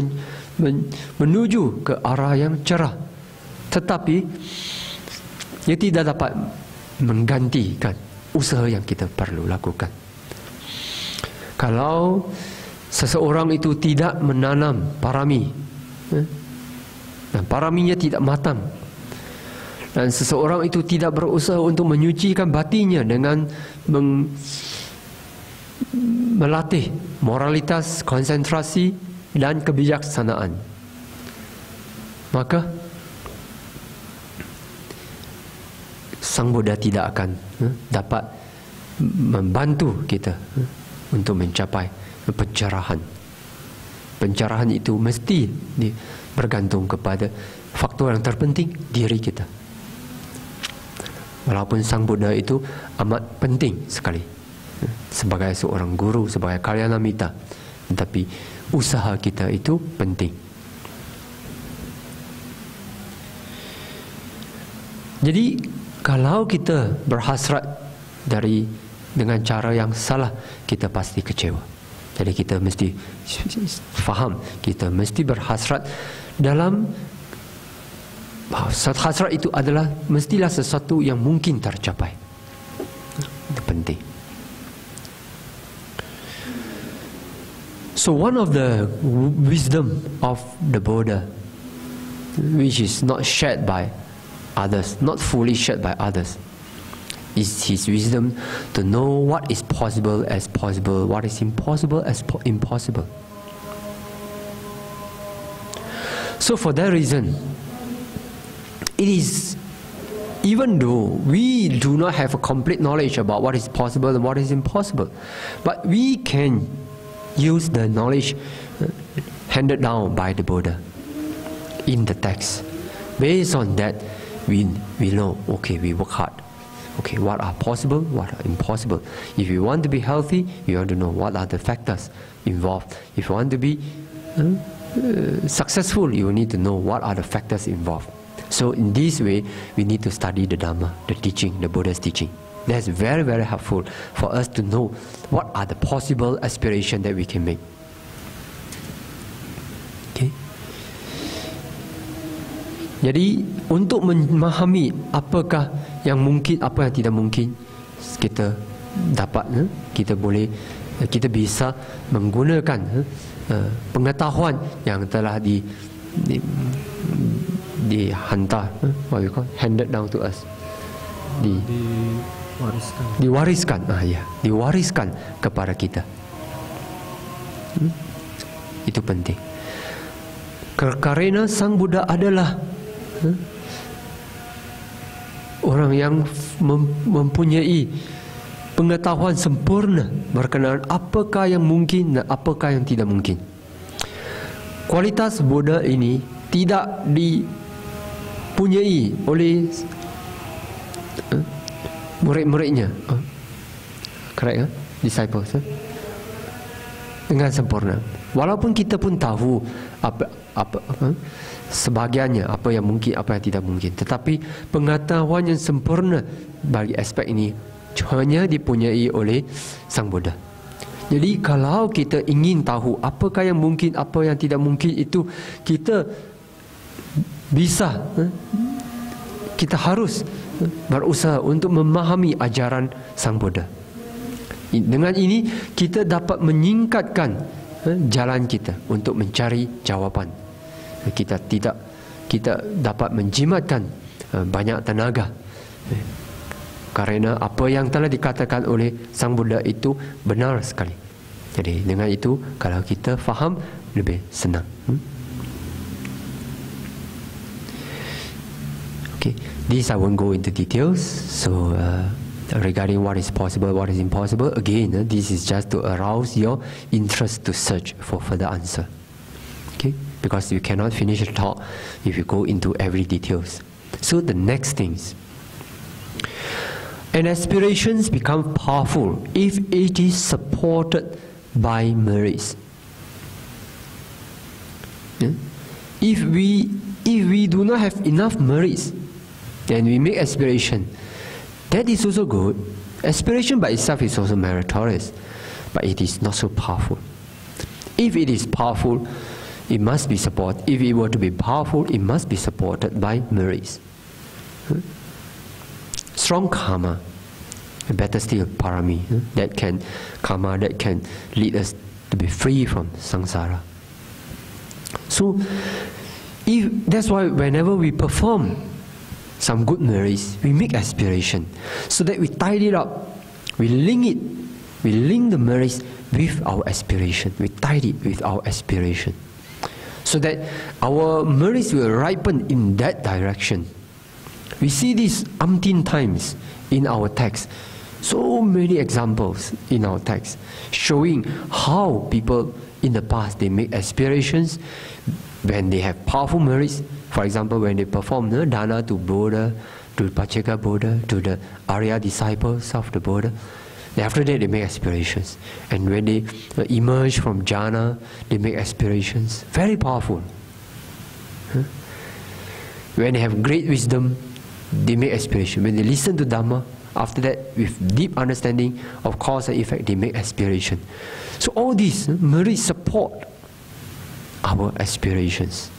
menuju ke arah yang cerah. Tetapi dia tidak dapat menggantikan usaha yang kita perlu lakukan. Kalau seseorang itu tidak menanam parami, dan paraminya tidak matang, dan seseorang itu tidak berusaha untuk menyucikan batinnya dengan melatih moralitas, konsentrasi dan kebijaksanaan, maka Sang Buddha tidak akan dapat membantu kita untuk mencapai pencerahan. Pencerahan itu mesti bergantung kepada faktor yang terpenting, diri kita. Walaupun Sang Buddha itu amat penting sekali sebagai seorang guru, sebagai kalyanamita, tetapi usaha kita itu penting. Jadi kalau kita berhasrat dengan cara yang salah, kita pasti kecewa. Jadi kita mesti faham, kita mesti berhasrat dalam hasrat itu adalah mestilah sesuatu yang mungkin tercapai. Itu penting. So one of the wisdom of the Buddha, which is not shared by others, not fully shared by others, is his wisdom to know what is possible as possible, what is impossible as impossible. So for that reason, it is, even though we do not have a complete knowledge about what is possible and what is impossible, but we can use the knowledge handed down by the Buddha in the text. Based on that, we know, okay, we work hard. Okay, what are possible, what are impossible. If you want to be healthy, you want to know what are the factors involved. If you want to be successful, you need to know what are the factors involved. So in this way, we need to study the Dhamma, the teaching, the Buddha's teaching. That's very, very helpful for us to know what are the possible aspirations that we can make. Okay. Jadi untuk memahami apakah yang mungkin, apa yang tidak mungkin, kita dapat, kita bisa menggunakan pengetahuan yang telah dihantar, what we call, handed down to us, diwariskan kepada kita. Itu penting. Karena Sang Buddha adalah orang yang mempunyai pengetahuan sempurna berkenaan apakah yang mungkin dan apakah yang tidak mungkin. Kualitas Buddha ini tidak dipunyai oleh murid-muridnya, correct kan? Disciples, dengan sempurna. Walaupun kita pun tahu sebahagiannya, apa yang mungkin, apa yang tidak mungkin, tetapi pengetahuan yang sempurna bagi aspek ini hanya dipunyai oleh Sang Buddha. Jadi kalau kita ingin tahu apakah yang mungkin, apa yang tidak mungkin, itu kita bisa, kita harus berusaha untuk memahami ajaran Sang Buddha. Dengan ini kita dapat menyingkatkan jalan kita untuk mencari jawapan. Kita dapat menjimatkan banyak tenaga. Karena apa yang telah dikatakan oleh Sang Buddha itu benar sekali. Jadi dengan itu kalau kita faham lebih senang. Okay, these I won't go into details. So regarding what is possible, what is impossible, again, this is just to arouse your interest to search for further answer. Okay, because you cannot finish a talk if you go into every details. So the next things. And aspirations become powerful if it is supported by merits. If we do not have enough merits, then we make aspiration. That is also good. Aspiration by itself is also meritorious, but it is not so powerful. If it is powerful, it must be supported. If it were to be powerful, it must be supported by merits. Strong karma, better still parami, karma that can lead us to be free from samsara. So, that's why whenever we perform some good merits, we make aspiration, so that we tie it up, we link the merits with our aspiration, we tie it with our aspiration, so that our merits will ripen in that direction. We see this umpteen times in our text. So many examples in our text showing how people in the past they make aspirations when they have powerful merits. For example, when they perform dana to Buddha, to Pacceka Buddha, to the Arya disciples of the Buddha. Then after that they make aspirations. And when they emerge from jhana, they make aspirations. Very powerful. When they have great wisdom, they make aspiration. When they listen to Dhamma, after that, with deep understanding of cause and effect, they make aspiration. So all these merits support our aspirations.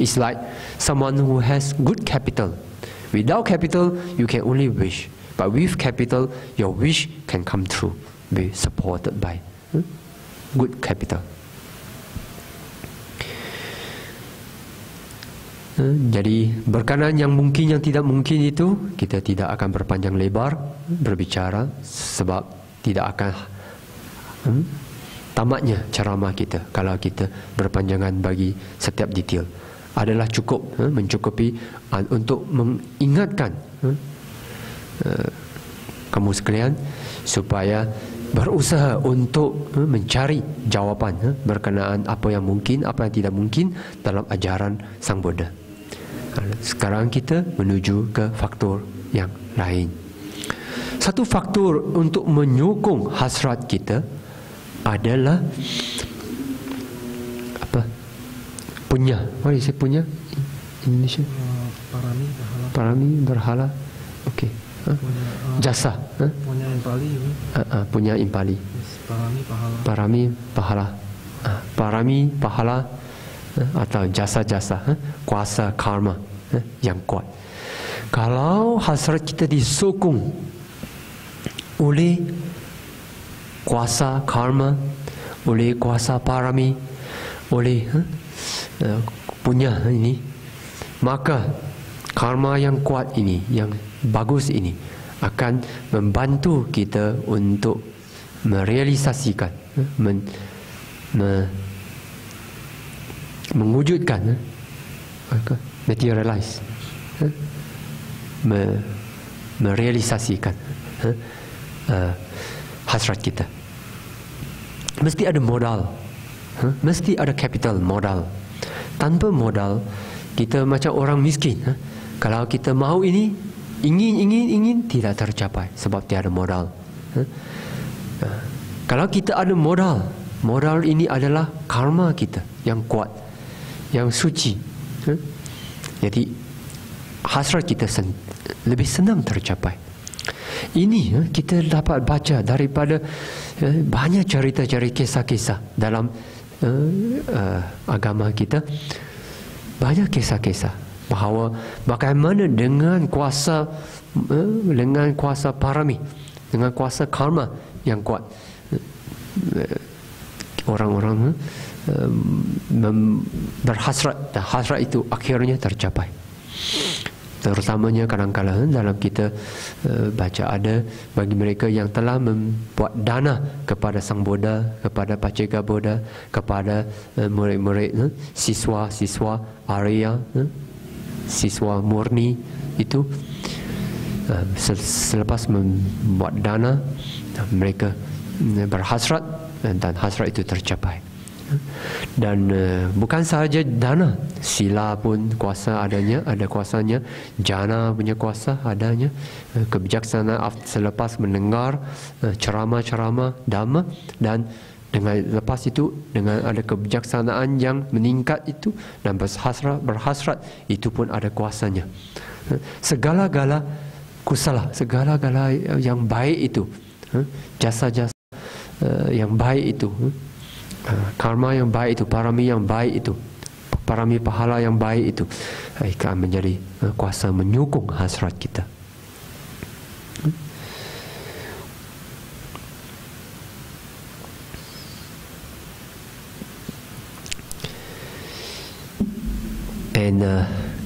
It's like someone who has good capital. Without capital, you can only wish. But with capital, your wish can come true, be supported by good capital. Jadi berkenaan yang mungkin, yang tidak mungkin itu kita tidak akan berpanjang lebar berbicara, sebab tidak akan tamatnya ceramah kita kalau kita berpanjangan bagi setiap detail. Adalah cukup mencukupi untuk mengingatkan kamu sekalian supaya berusaha untuk mencari jawapan berkenaan apa yang mungkin, apa yang tidak mungkin dalam ajaran Sang Buddha. Sekarang kita menuju ke faktor yang lain. Satu faktor untuk menyokong hasrat kita adalah apa? Punya. What is it, punya? Indonesia? Parami, berhala. Parami, berhala. Okey. Jasa. Punya impali. Punya impali. Parami, pahala. Parami, pahala. Parami, pahala. Atau jasa-jasa, kuasa karma yang kuat. Kalau hasrat kita disokong oleh kuasa karma, oleh kuasa parami, oleh punya ini, maka karma yang kuat ini, yang bagus ini akan membantu kita untuk merealisasikan, mewujudkan, materialize, merealisasikan hasrat kita. Mesti ada modal, mesti ada capital, modal. Tanpa modal, kita macam orang miskin. Kalau kita mahu ini, ingin, tidak tercapai sebab tiada modal. Kalau kita ada modal, modal ini adalah karma kita yang kuat, yang suci. Jadi hasrat kita lebih senang tercapai. Ini kita dapat baca daripada banyak cerita-cerita, kisah-kisah dalam agama kita. Banyak kisah-kisah bahawa bagaimana dengan kuasa parami, dengan kuasa karma yang kuat, orang-orang berhasrat, dan hasrat itu akhirnya tercapai. Terutamanya kadang-kadang dalam kita baca ada bagi mereka yang telah membuat dana kepada Sang Buddha, kepada Pacceka Buddha, kepada murid-murid, siswa-siswa Arya, siswa murni itu, selepas membuat dana mereka berhasrat dan hasrat itu tercapai. Dan bukan sahaja dana, sila pun kuasa adanya, ada kuasanya, jana punya kuasa adanya, kebijaksanaan selepas mendengar ceramah-ceramah dhamma, dan dengan lepas itu dengan ada kebijaksanaan yang meningkat itu dan berhasrat itu pun ada kuasanya. Segala-gala kusala, segala-gala yang baik itu, jasa-jasa yang baik itu, karma yang baik itu, parami yang baik itu, parami pahala yang baik itu akan menjadi kuasa menyokong hasrat kita. And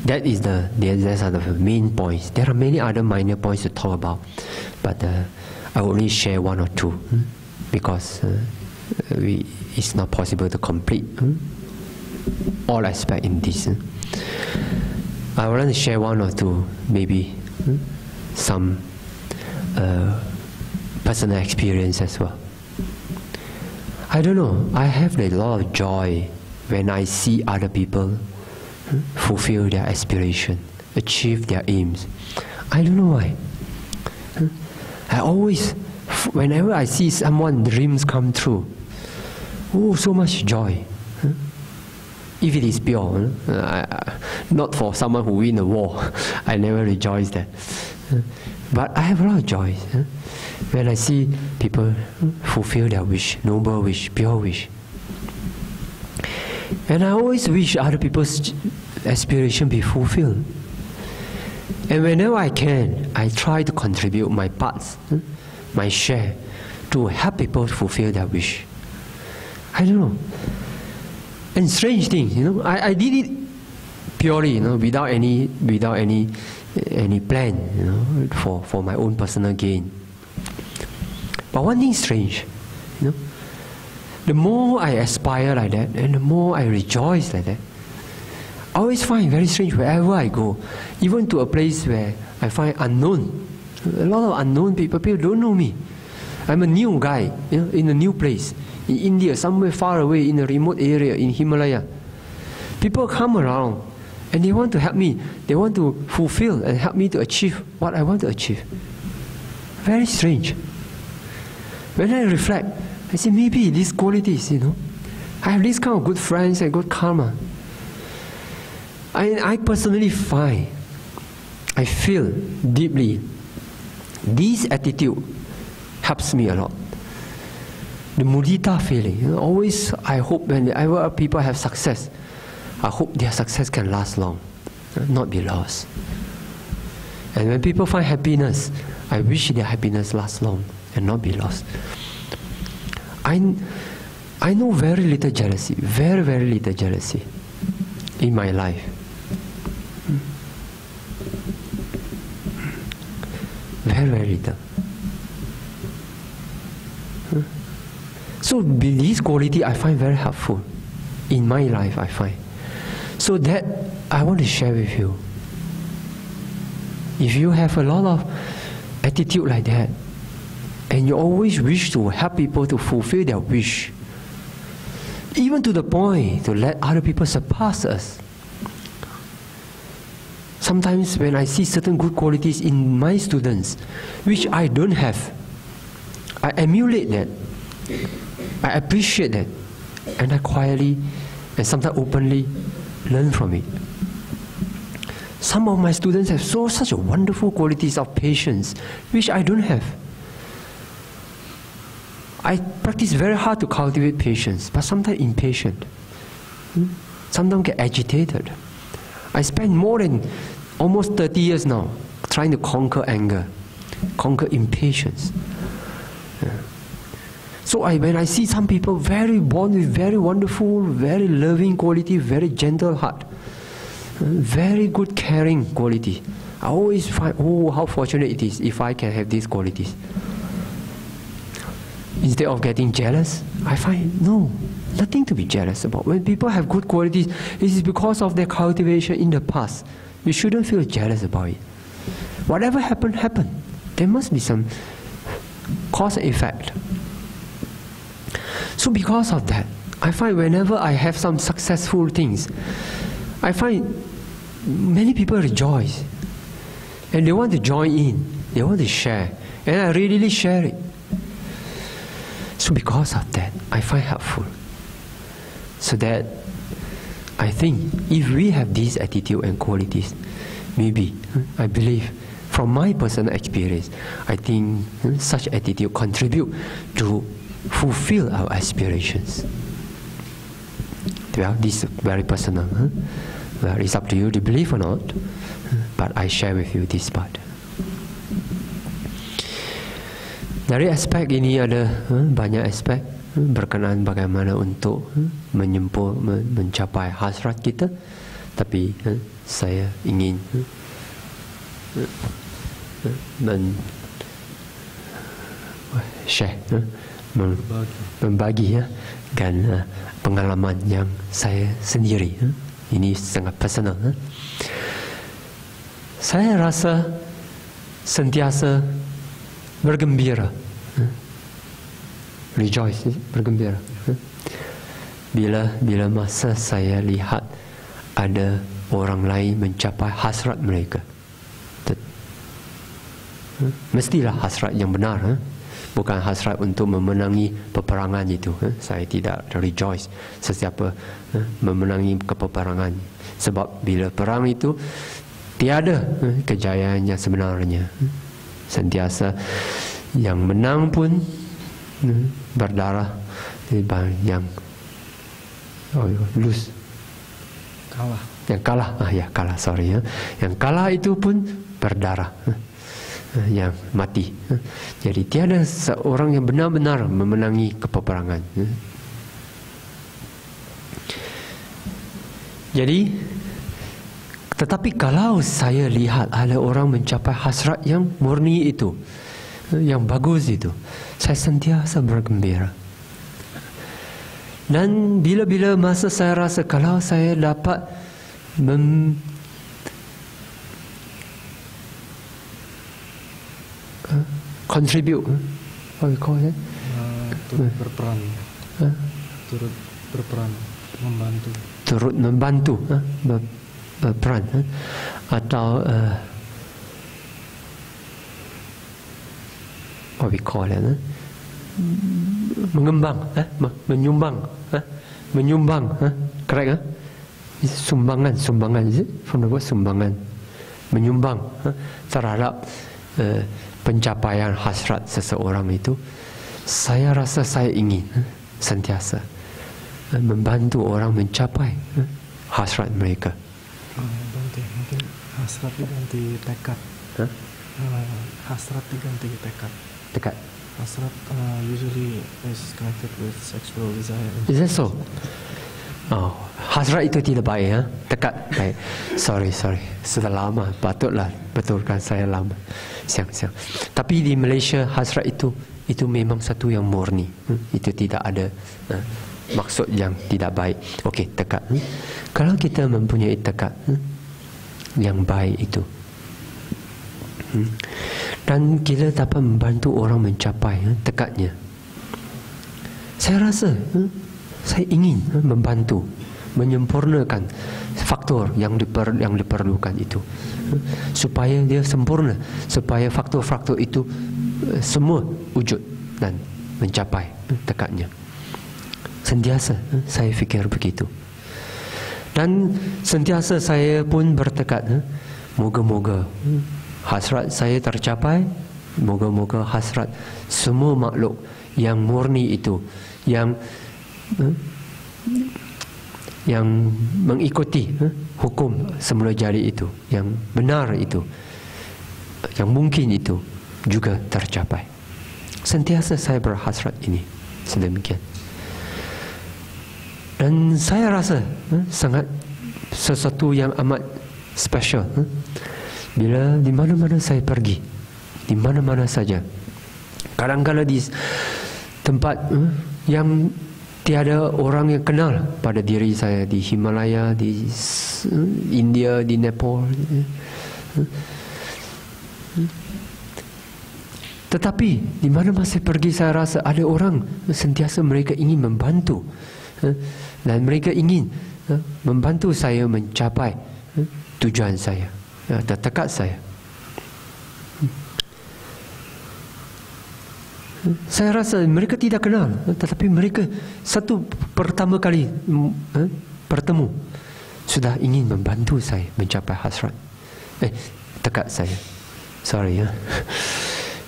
that is those are the main points. There are many other minor points to talk about, but I will only share one or two because it's not possible to complete all aspects in this. I want to share one or two, maybe some personal experience as well. I don't know, I have a lot of joy when I see other people fulfill their aspiration, achieve their aims. I don't know why. I always, whenever I see someone's dreams come true, oh, so much joy. If it is pure, not for someone who win a war, I never rejoice that. But I have a lot of joy when I see people fulfill their wish, noble wish, pure wish. And I always wish other people's aspiration be fulfilled. And whenever I can, I try to contribute my parts, my share, to help people fulfill their wish. I don't know. And strange thing, I did it purely, without any plan, for my own personal gain. But one thing strange, the more I aspire like that, and the more I rejoice like that, I always find very strange wherever I go, even to a place where I find unknown, a lot of unknown people don't know me. I'm a new guy, in a new place, in India, somewhere far away, in a remote area, in Himalaya. People come around, and they want to help me. They want to fulfill and help me to achieve what I want to achieve. Very strange. When I reflect, I say, maybe these qualities, I have this kind of good friends and good karma. I personally find, I feel deeply, this attitude helps me a lot. The mudita feeling, always I hope whenever people have success, I hope their success can last long, not be lost. And when people find happiness, I wish their happiness lasts long and not be lost. I know very little jealousy, very, very little jealousy in my life. Very, very little. So this quality I find very helpful in my life, I find. So that I want to share with you. If you have a lot of attitude like that, and you always wish to help people to fulfill their wish, even to the point to let other people surpass us. Sometimes when I see certain good qualities in my students, which I don't have, I emulate that, I appreciate that, and I quietly and sometimes openly learn from it. Some of my students have such wonderful qualities of patience, which I don't have. I practice very hard to cultivate patience, but sometimes impatient. Sometimes get agitated. I spend more than almost 30 years now trying to conquer anger, conquer impatience. So when I see some people very born with very wonderful, very loving quality, very gentle heart, very good caring quality, I always find, oh, how fortunate it is if I can have these qualities. Instead of getting jealous, I find no, nothing to be jealous about. When people have good qualities, it is because of their cultivation in the past. You shouldn't feel jealous about it. Whatever happened, happened. There must be some cause and effect. So because of that, I find whenever I have some successful things, I find many people rejoice. And they want to join in. They want to share. And I readily share it. So because of that, I find helpful. So that I think if we have these attitude and qualities, maybe, I believe, from my personal experience, I think such attitude contribute to fulfill our aspirations. Well, this is very personal. Well, it's up to you to believe or not, but I share with you this part. Dari aspek ini ada banyak aspek berkenaan bagaimana untuk mencapai hasrat kita, tapi saya ingin membagi kan pengalaman yang saya sendiri. Ini sangat personal. Saya rasa sentiasa bergembira, rejoice, bergembira. Bila masa saya lihat ada orang lain mencapai hasrat mereka. Mestilah hasrat yang benar, bukan hasrat untuk memenangi peperangan itu. Saya tidak rejoice sesiapa memenangi peperangan, sebab bila perang itu tiada kejayaan yang sebenarnya. Sentiasa yang menang pun berdarah, yang lose, kalah. Yang kalah, kalah, sorry ya. Yang kalah itu pun berdarah, yang mati. Jadi tiada seorang yang benar-benar memenangi peperangan. Jadi, tetapi kalau saya lihat ada orang mencapai hasrat yang murni itu, yang bagus itu, saya sentiasa bergembira. Dan bila-bila masa saya rasa kalau saya dapat contribute, what we call it? Turut berperan. Turut berperan, membantu. Turut membantu, berperan, atau what we call it? Mengembang, menyumbang, correct? Sumbangan, is it? From the word sumbangan, menyumbang terhadap pencapaian hasrat seseorang itu. Saya rasa saya ingin sentiasa membantu orang mencapai hasrat mereka. Bantu, mungkin hasrat diganti tekad. Hasrat diganti tekad. Tekad. Hasrat usually is connected with sexual desire. Is that so? Oh, hasrat itu tidak baik, tekad baik. Sorry, sudah lama, patutlah betulkan saya lama. Siang. Tapi di Malaysia hasrat itu memang satu yang murni. Itu tidak ada maksud yang tidak baik. Okey, tekad. Kalau kita mempunyai tekad yang baik itu, dan kita dapat membantu orang mencapai tekadnya, saya rasa saya ingin membantu, menyempurnakan faktor yang diperlukan itu, supaya dia sempurna, supaya faktor-faktor itu semua wujud dan mencapai tekadnya. Sentiasa saya fikir begitu. Dan sentiasa saya pun bertekad, moga-moga hasrat saya tercapai, moga-moga hasrat semua makhluk yang murni itu, yang mengikuti hukum semula jadi itu, yang benar itu, yang mungkin itu juga tercapai. Sentiasa saya berhasrat ini sedemikian. Dan saya rasa sangat sesuatu yang amat special Bila di mana-mana saya pergi, di mana-mana saja, kadang-kadang di tempat yang tiada orang yang kenal pada diri saya, di Himalaya, di India, di Nepal. Tetapi di mana saya pergi, saya rasa ada orang sentiasa mereka ingin membantu, dan mereka ingin membantu saya mencapai tujuan saya, terdekat saya. Saya rasa mereka tidak kenal, tetapi mereka satu pertama kali bertemu sudah ingin membantu saya mencapai hasrat dekat saya. Sorry ya.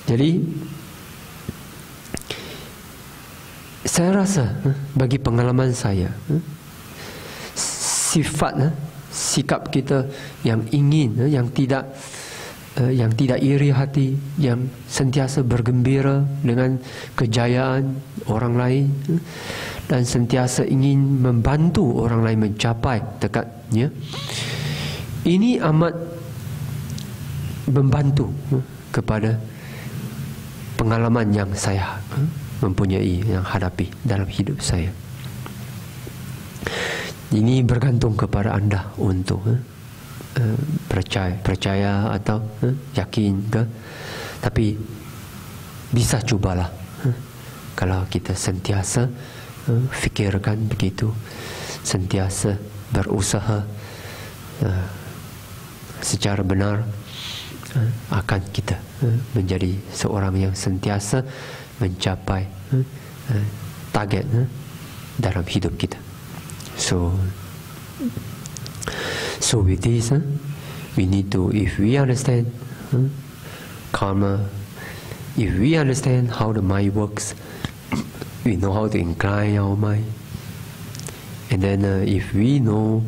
Jadi saya rasa bagi pengalaman saya, sifat sikap kita yang ingin, yang tidak iri hati, yang sentiasa bergembira dengan kejayaan orang lain, dan sentiasa ingin membantu orang lain mencapai dekatnya, ini amat membantu kepada pengalaman yang saya mempunyai, yang hadapi dalam hidup saya. Ini bergantung kepada anda untuk percaya atau yakin ke. Tapi bisa cubalah, kalau kita sentiasa fikirkan begitu, sentiasa berusaha secara benar, akan kita menjadi seorang yang sentiasa mencapai target dalam hidup kita. So with this, we need to, if we understand karma, if we understand how the mind works, we know how to incline our mind. And then if we know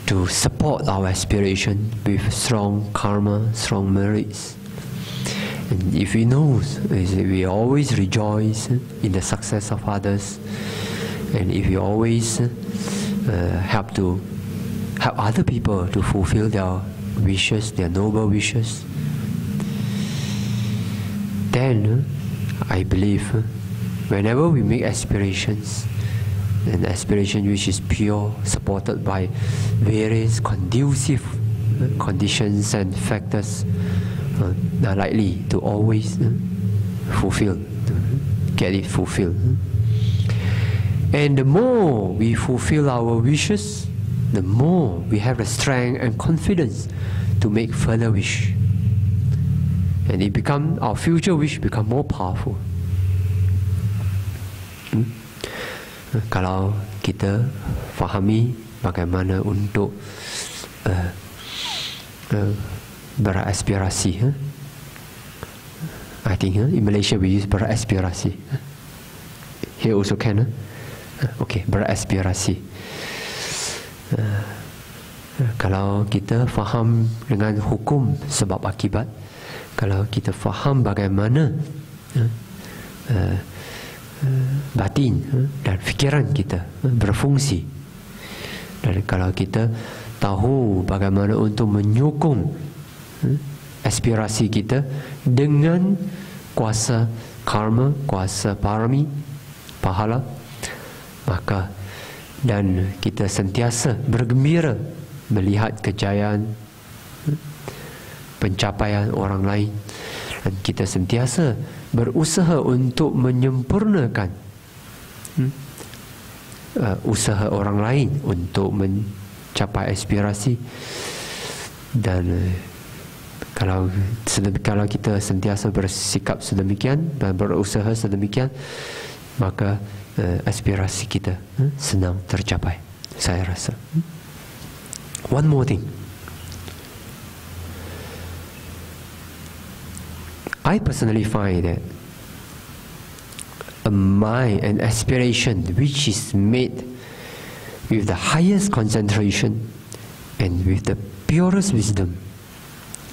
to support our aspiration with strong karma, strong merits, and if we know, we always rejoice in the success of others, and if we always help other people to fulfill their wishes, their noble wishes, then I believe whenever we make aspirations, an aspiration which is pure, supported by various conducive conditions and factors, are likely to always get it fulfilled. And the more we fulfill our wishes, the more we have the strength and confidence to make further wish, and our future wish become more powerful. Kalau kita fahami bagaimana untuk beraspirasi, I think in Malaysia we use beraspirasi. Here also can. Okay, beraspirasi. Kalau kita faham dengan hukum sebab akibat, kalau kita faham bagaimana batin dan fikiran kita berfungsi, dan kalau kita tahu bagaimana untuk menyokong aspirasi kita dengan kuasa karma, kuasa parami, pahala, maka dan kita sentiasa bergembira melihat kejayaan, pencapaian orang lain, dan kita sentiasa berusaha untuk menyempurnakan usaha orang lain untuk mencapai aspirasi. Dan kalau kita sentiasa bersikap sedemikian dan berusaha sedemikian, maka aspirasi kita senang tercapai, saya rasa. One more thing, I personally find that a mind and aspiration which is made with the highest concentration and with the purest wisdom,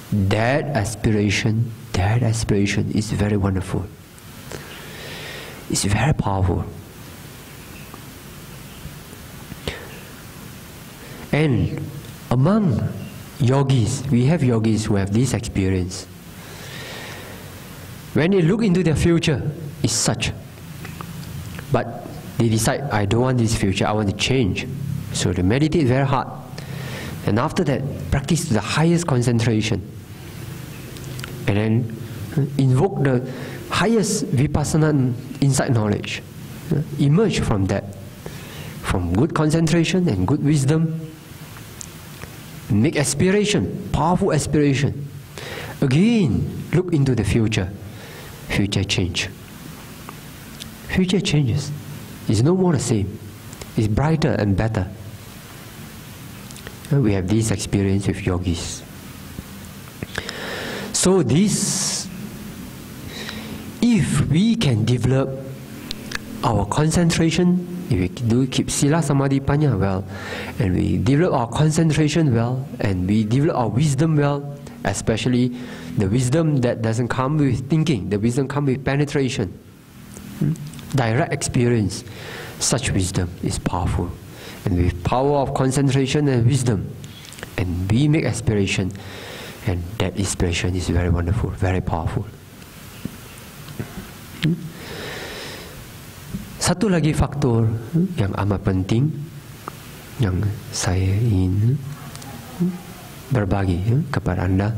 that aspiration is very wonderful. It's very powerful. And among yogis, we have yogis who have this experience. When they look into their future, it's such. But they decide, I don't want this future, I want to change. So they meditate very hard. And after that, practice the highest concentration. And then invoke the highest vipassana insight knowledge. Emerge from that. From good concentration and good wisdom. Make aspiration, powerful aspiration. Again, look into the future. Future change. Future changes. It's no more the same. It's brighter and better. We have this experience with yogis. So this, if we can develop our concentration, if we do keep Sila Samadhi Panya well, and we develop our concentration well, and we develop our wisdom well, especially the wisdom that doesn't come with thinking, the wisdom comes with penetration, direct experience, such wisdom is powerful. And with power of concentration and wisdom, and we make aspiration, and that inspiration is very wonderful, very powerful. Satu lagi faktor yang amat penting yang saya ingin berbagi kepada anda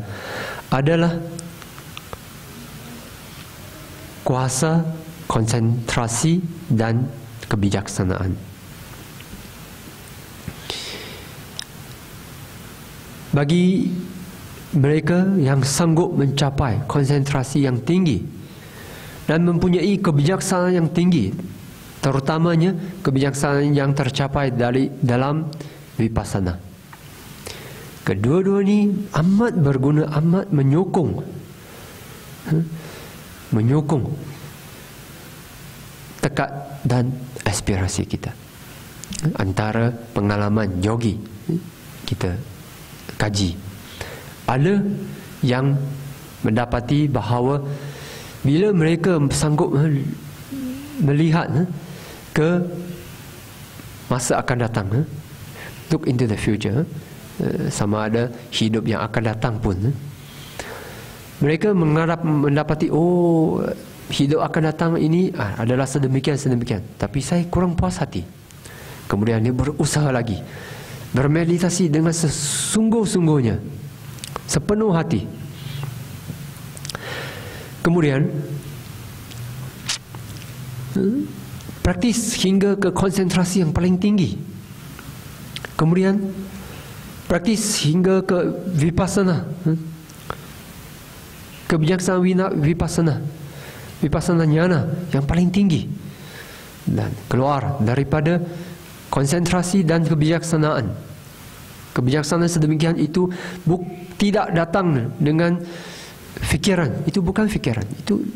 adalah kuasa konsentrasi dan kebijaksanaan. Bagi mereka yang sanggup mencapai konsentrasi yang tinggi dan mempunyai kebijaksanaan yang tinggi, terutamanya kebijaksanaan yang tercapai dalam vipassana. Kedua-dua ini amat berguna, amat menyokong tekad dan aspirasi kita. Antara pengalaman yogi kita kaji, ada yang mendapati bahawa bila mereka sanggup melihat ke masa akan datang, look into the future, sama ada hidup yang akan datang pun, mereka mendapati, oh, hidup akan datang ini adalah sedemikian, tapi saya kurang puas hati. Kemudian dia berusaha lagi, bermeditasi dengan sesungguh-sungguhnya, sepenuh hati. Kemudian praktis hingga ke konsentrasi yang paling tinggi. Kemudian praktis hingga ke vipassana, kebijaksanaan vipassana jnana yang paling tinggi, dan keluar daripada konsentrasi dan kebijaksanaan. Kebijaksanaan sedemikian itu tidak datang dengan fikiran. Itu bukan fikiran, itu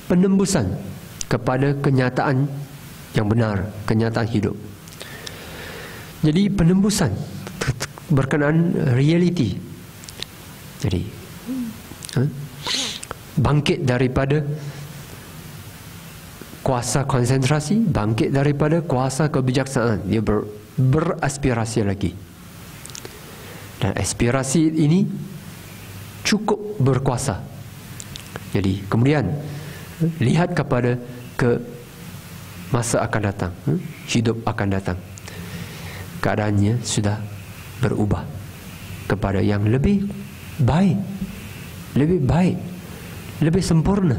penembusan kepada kenyataan yang benar, kenyataan hidup. Jadi penembusan berkenaan reality. Jadi bangkit daripada kuasa konsentrasi, bangkit daripada kuasa kebijaksanaan. Dia beraspirasi lagi. Dan aspirasi ini cukup berkuasa. Jadi kemudian lihat kepada ke masa akan datang, hidup akan datang. Keadaannya sudah berubah kepada yang lebih baik, lebih sempurna.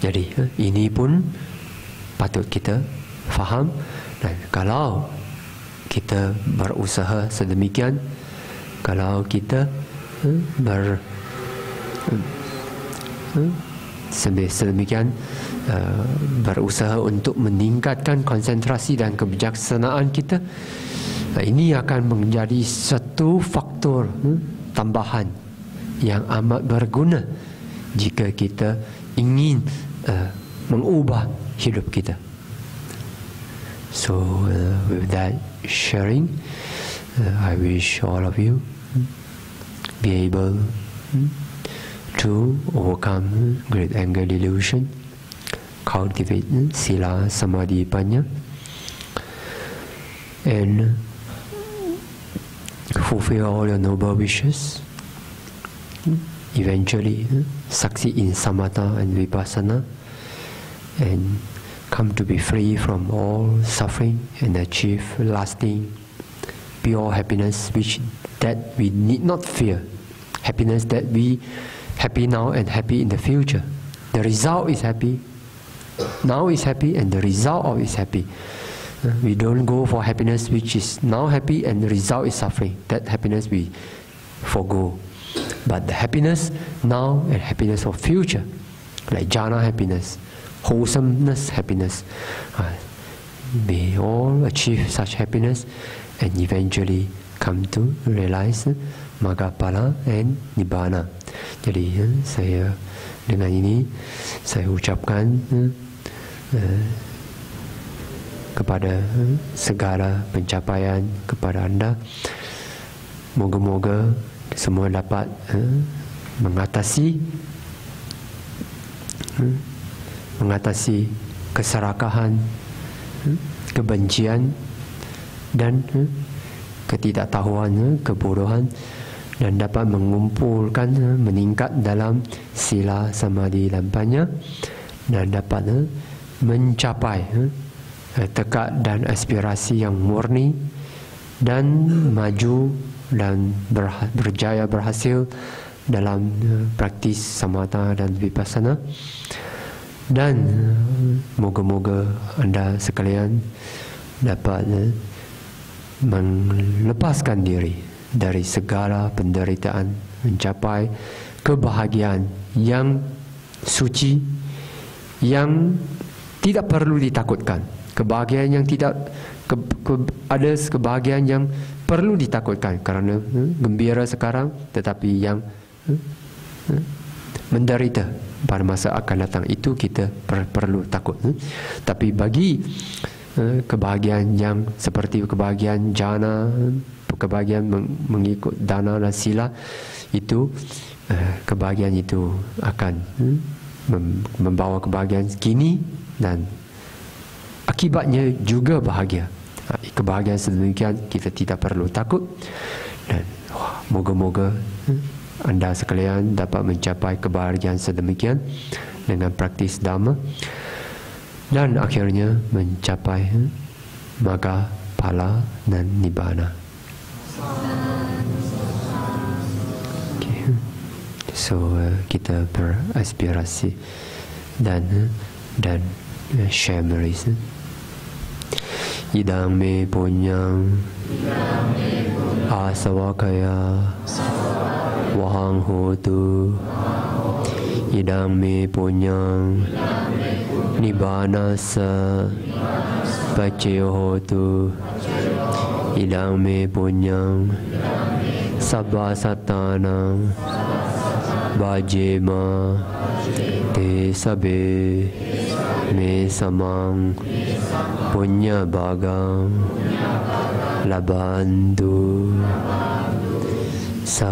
Jadi ini pun patut kita faham, dan kalau kita berusaha sedemikian, kalau kita sedemikian berusaha untuk meningkatkan konsentrasi dan kebijaksanaan kita, ini akan menjadi satu faktor tambahan yang amat berguna jika kita ingin mengubah hidup kita. So with that sharing, I wish all of you be able to overcome great anger delusion, cultivate Sila Samadhi Panya, and fulfill all your noble wishes, eventually succeed in samatha and vipassana, and come to be free from all suffering and achieve lasting pure happiness, which that we need not fear. Happiness that we happy now and happy in the future. The result is happy. Now is happy and the result of is happy. We don't go for happiness which is now happy and the result is suffering. That happiness we forgo. But the happiness now and happiness of future, like jhana happiness, wholesomeness happiness, may all achieve such happiness and eventually come to realize Maggaphala and Nibbana. Jadi saya dengan ini saya ucapkan kepada segala pencapaian kepada anda. Moga-moga semua dapat mengatasi keserakahan, kebencian dan ketidaktahuan, kebodohan, dan dapat mengumpulkan, meningkat dalam sila samadhi lampanya dan dapat mencapai tekad dan aspirasi yang murni dan maju dan berjaya berhasil dalam praktis samatha dan vipassana. Dan moga-moga anda sekalian dapat melepaskan diri dari segala penderitaan, mencapai kebahagiaan yang suci, yang tidak perlu ditakutkan. Kebahagiaan yang tidak ada kebahagiaan yang perlu ditakutkan kerana gembira sekarang, tetapi yang menderita pada masa akan datang itu kita perlu takut. Tapi bagi kebahagiaan yang seperti kebahagiaan jhana, kebahagiaan mengikut dana dan sila, itu kebahagiaan itu akan membawa kebahagiaan kini dan akibatnya juga bahagia. Kebahagiaan sedemikian kita tidak perlu takut. Dan moga-moga anda sekalian dapat mencapai kebahagiaan sedemikian dengan praktis dhamma dan akhirnya mencapai Maggaphala dan Nibbana. Okay. So kita beraspirasi dan share memories. Idang me punyang asawakaya wahang hotu. Idang me punyang nibbana sa paccaya hotu. Idang me punyang sabba satanang bhajema te sabe me samang punya bagang labandu sa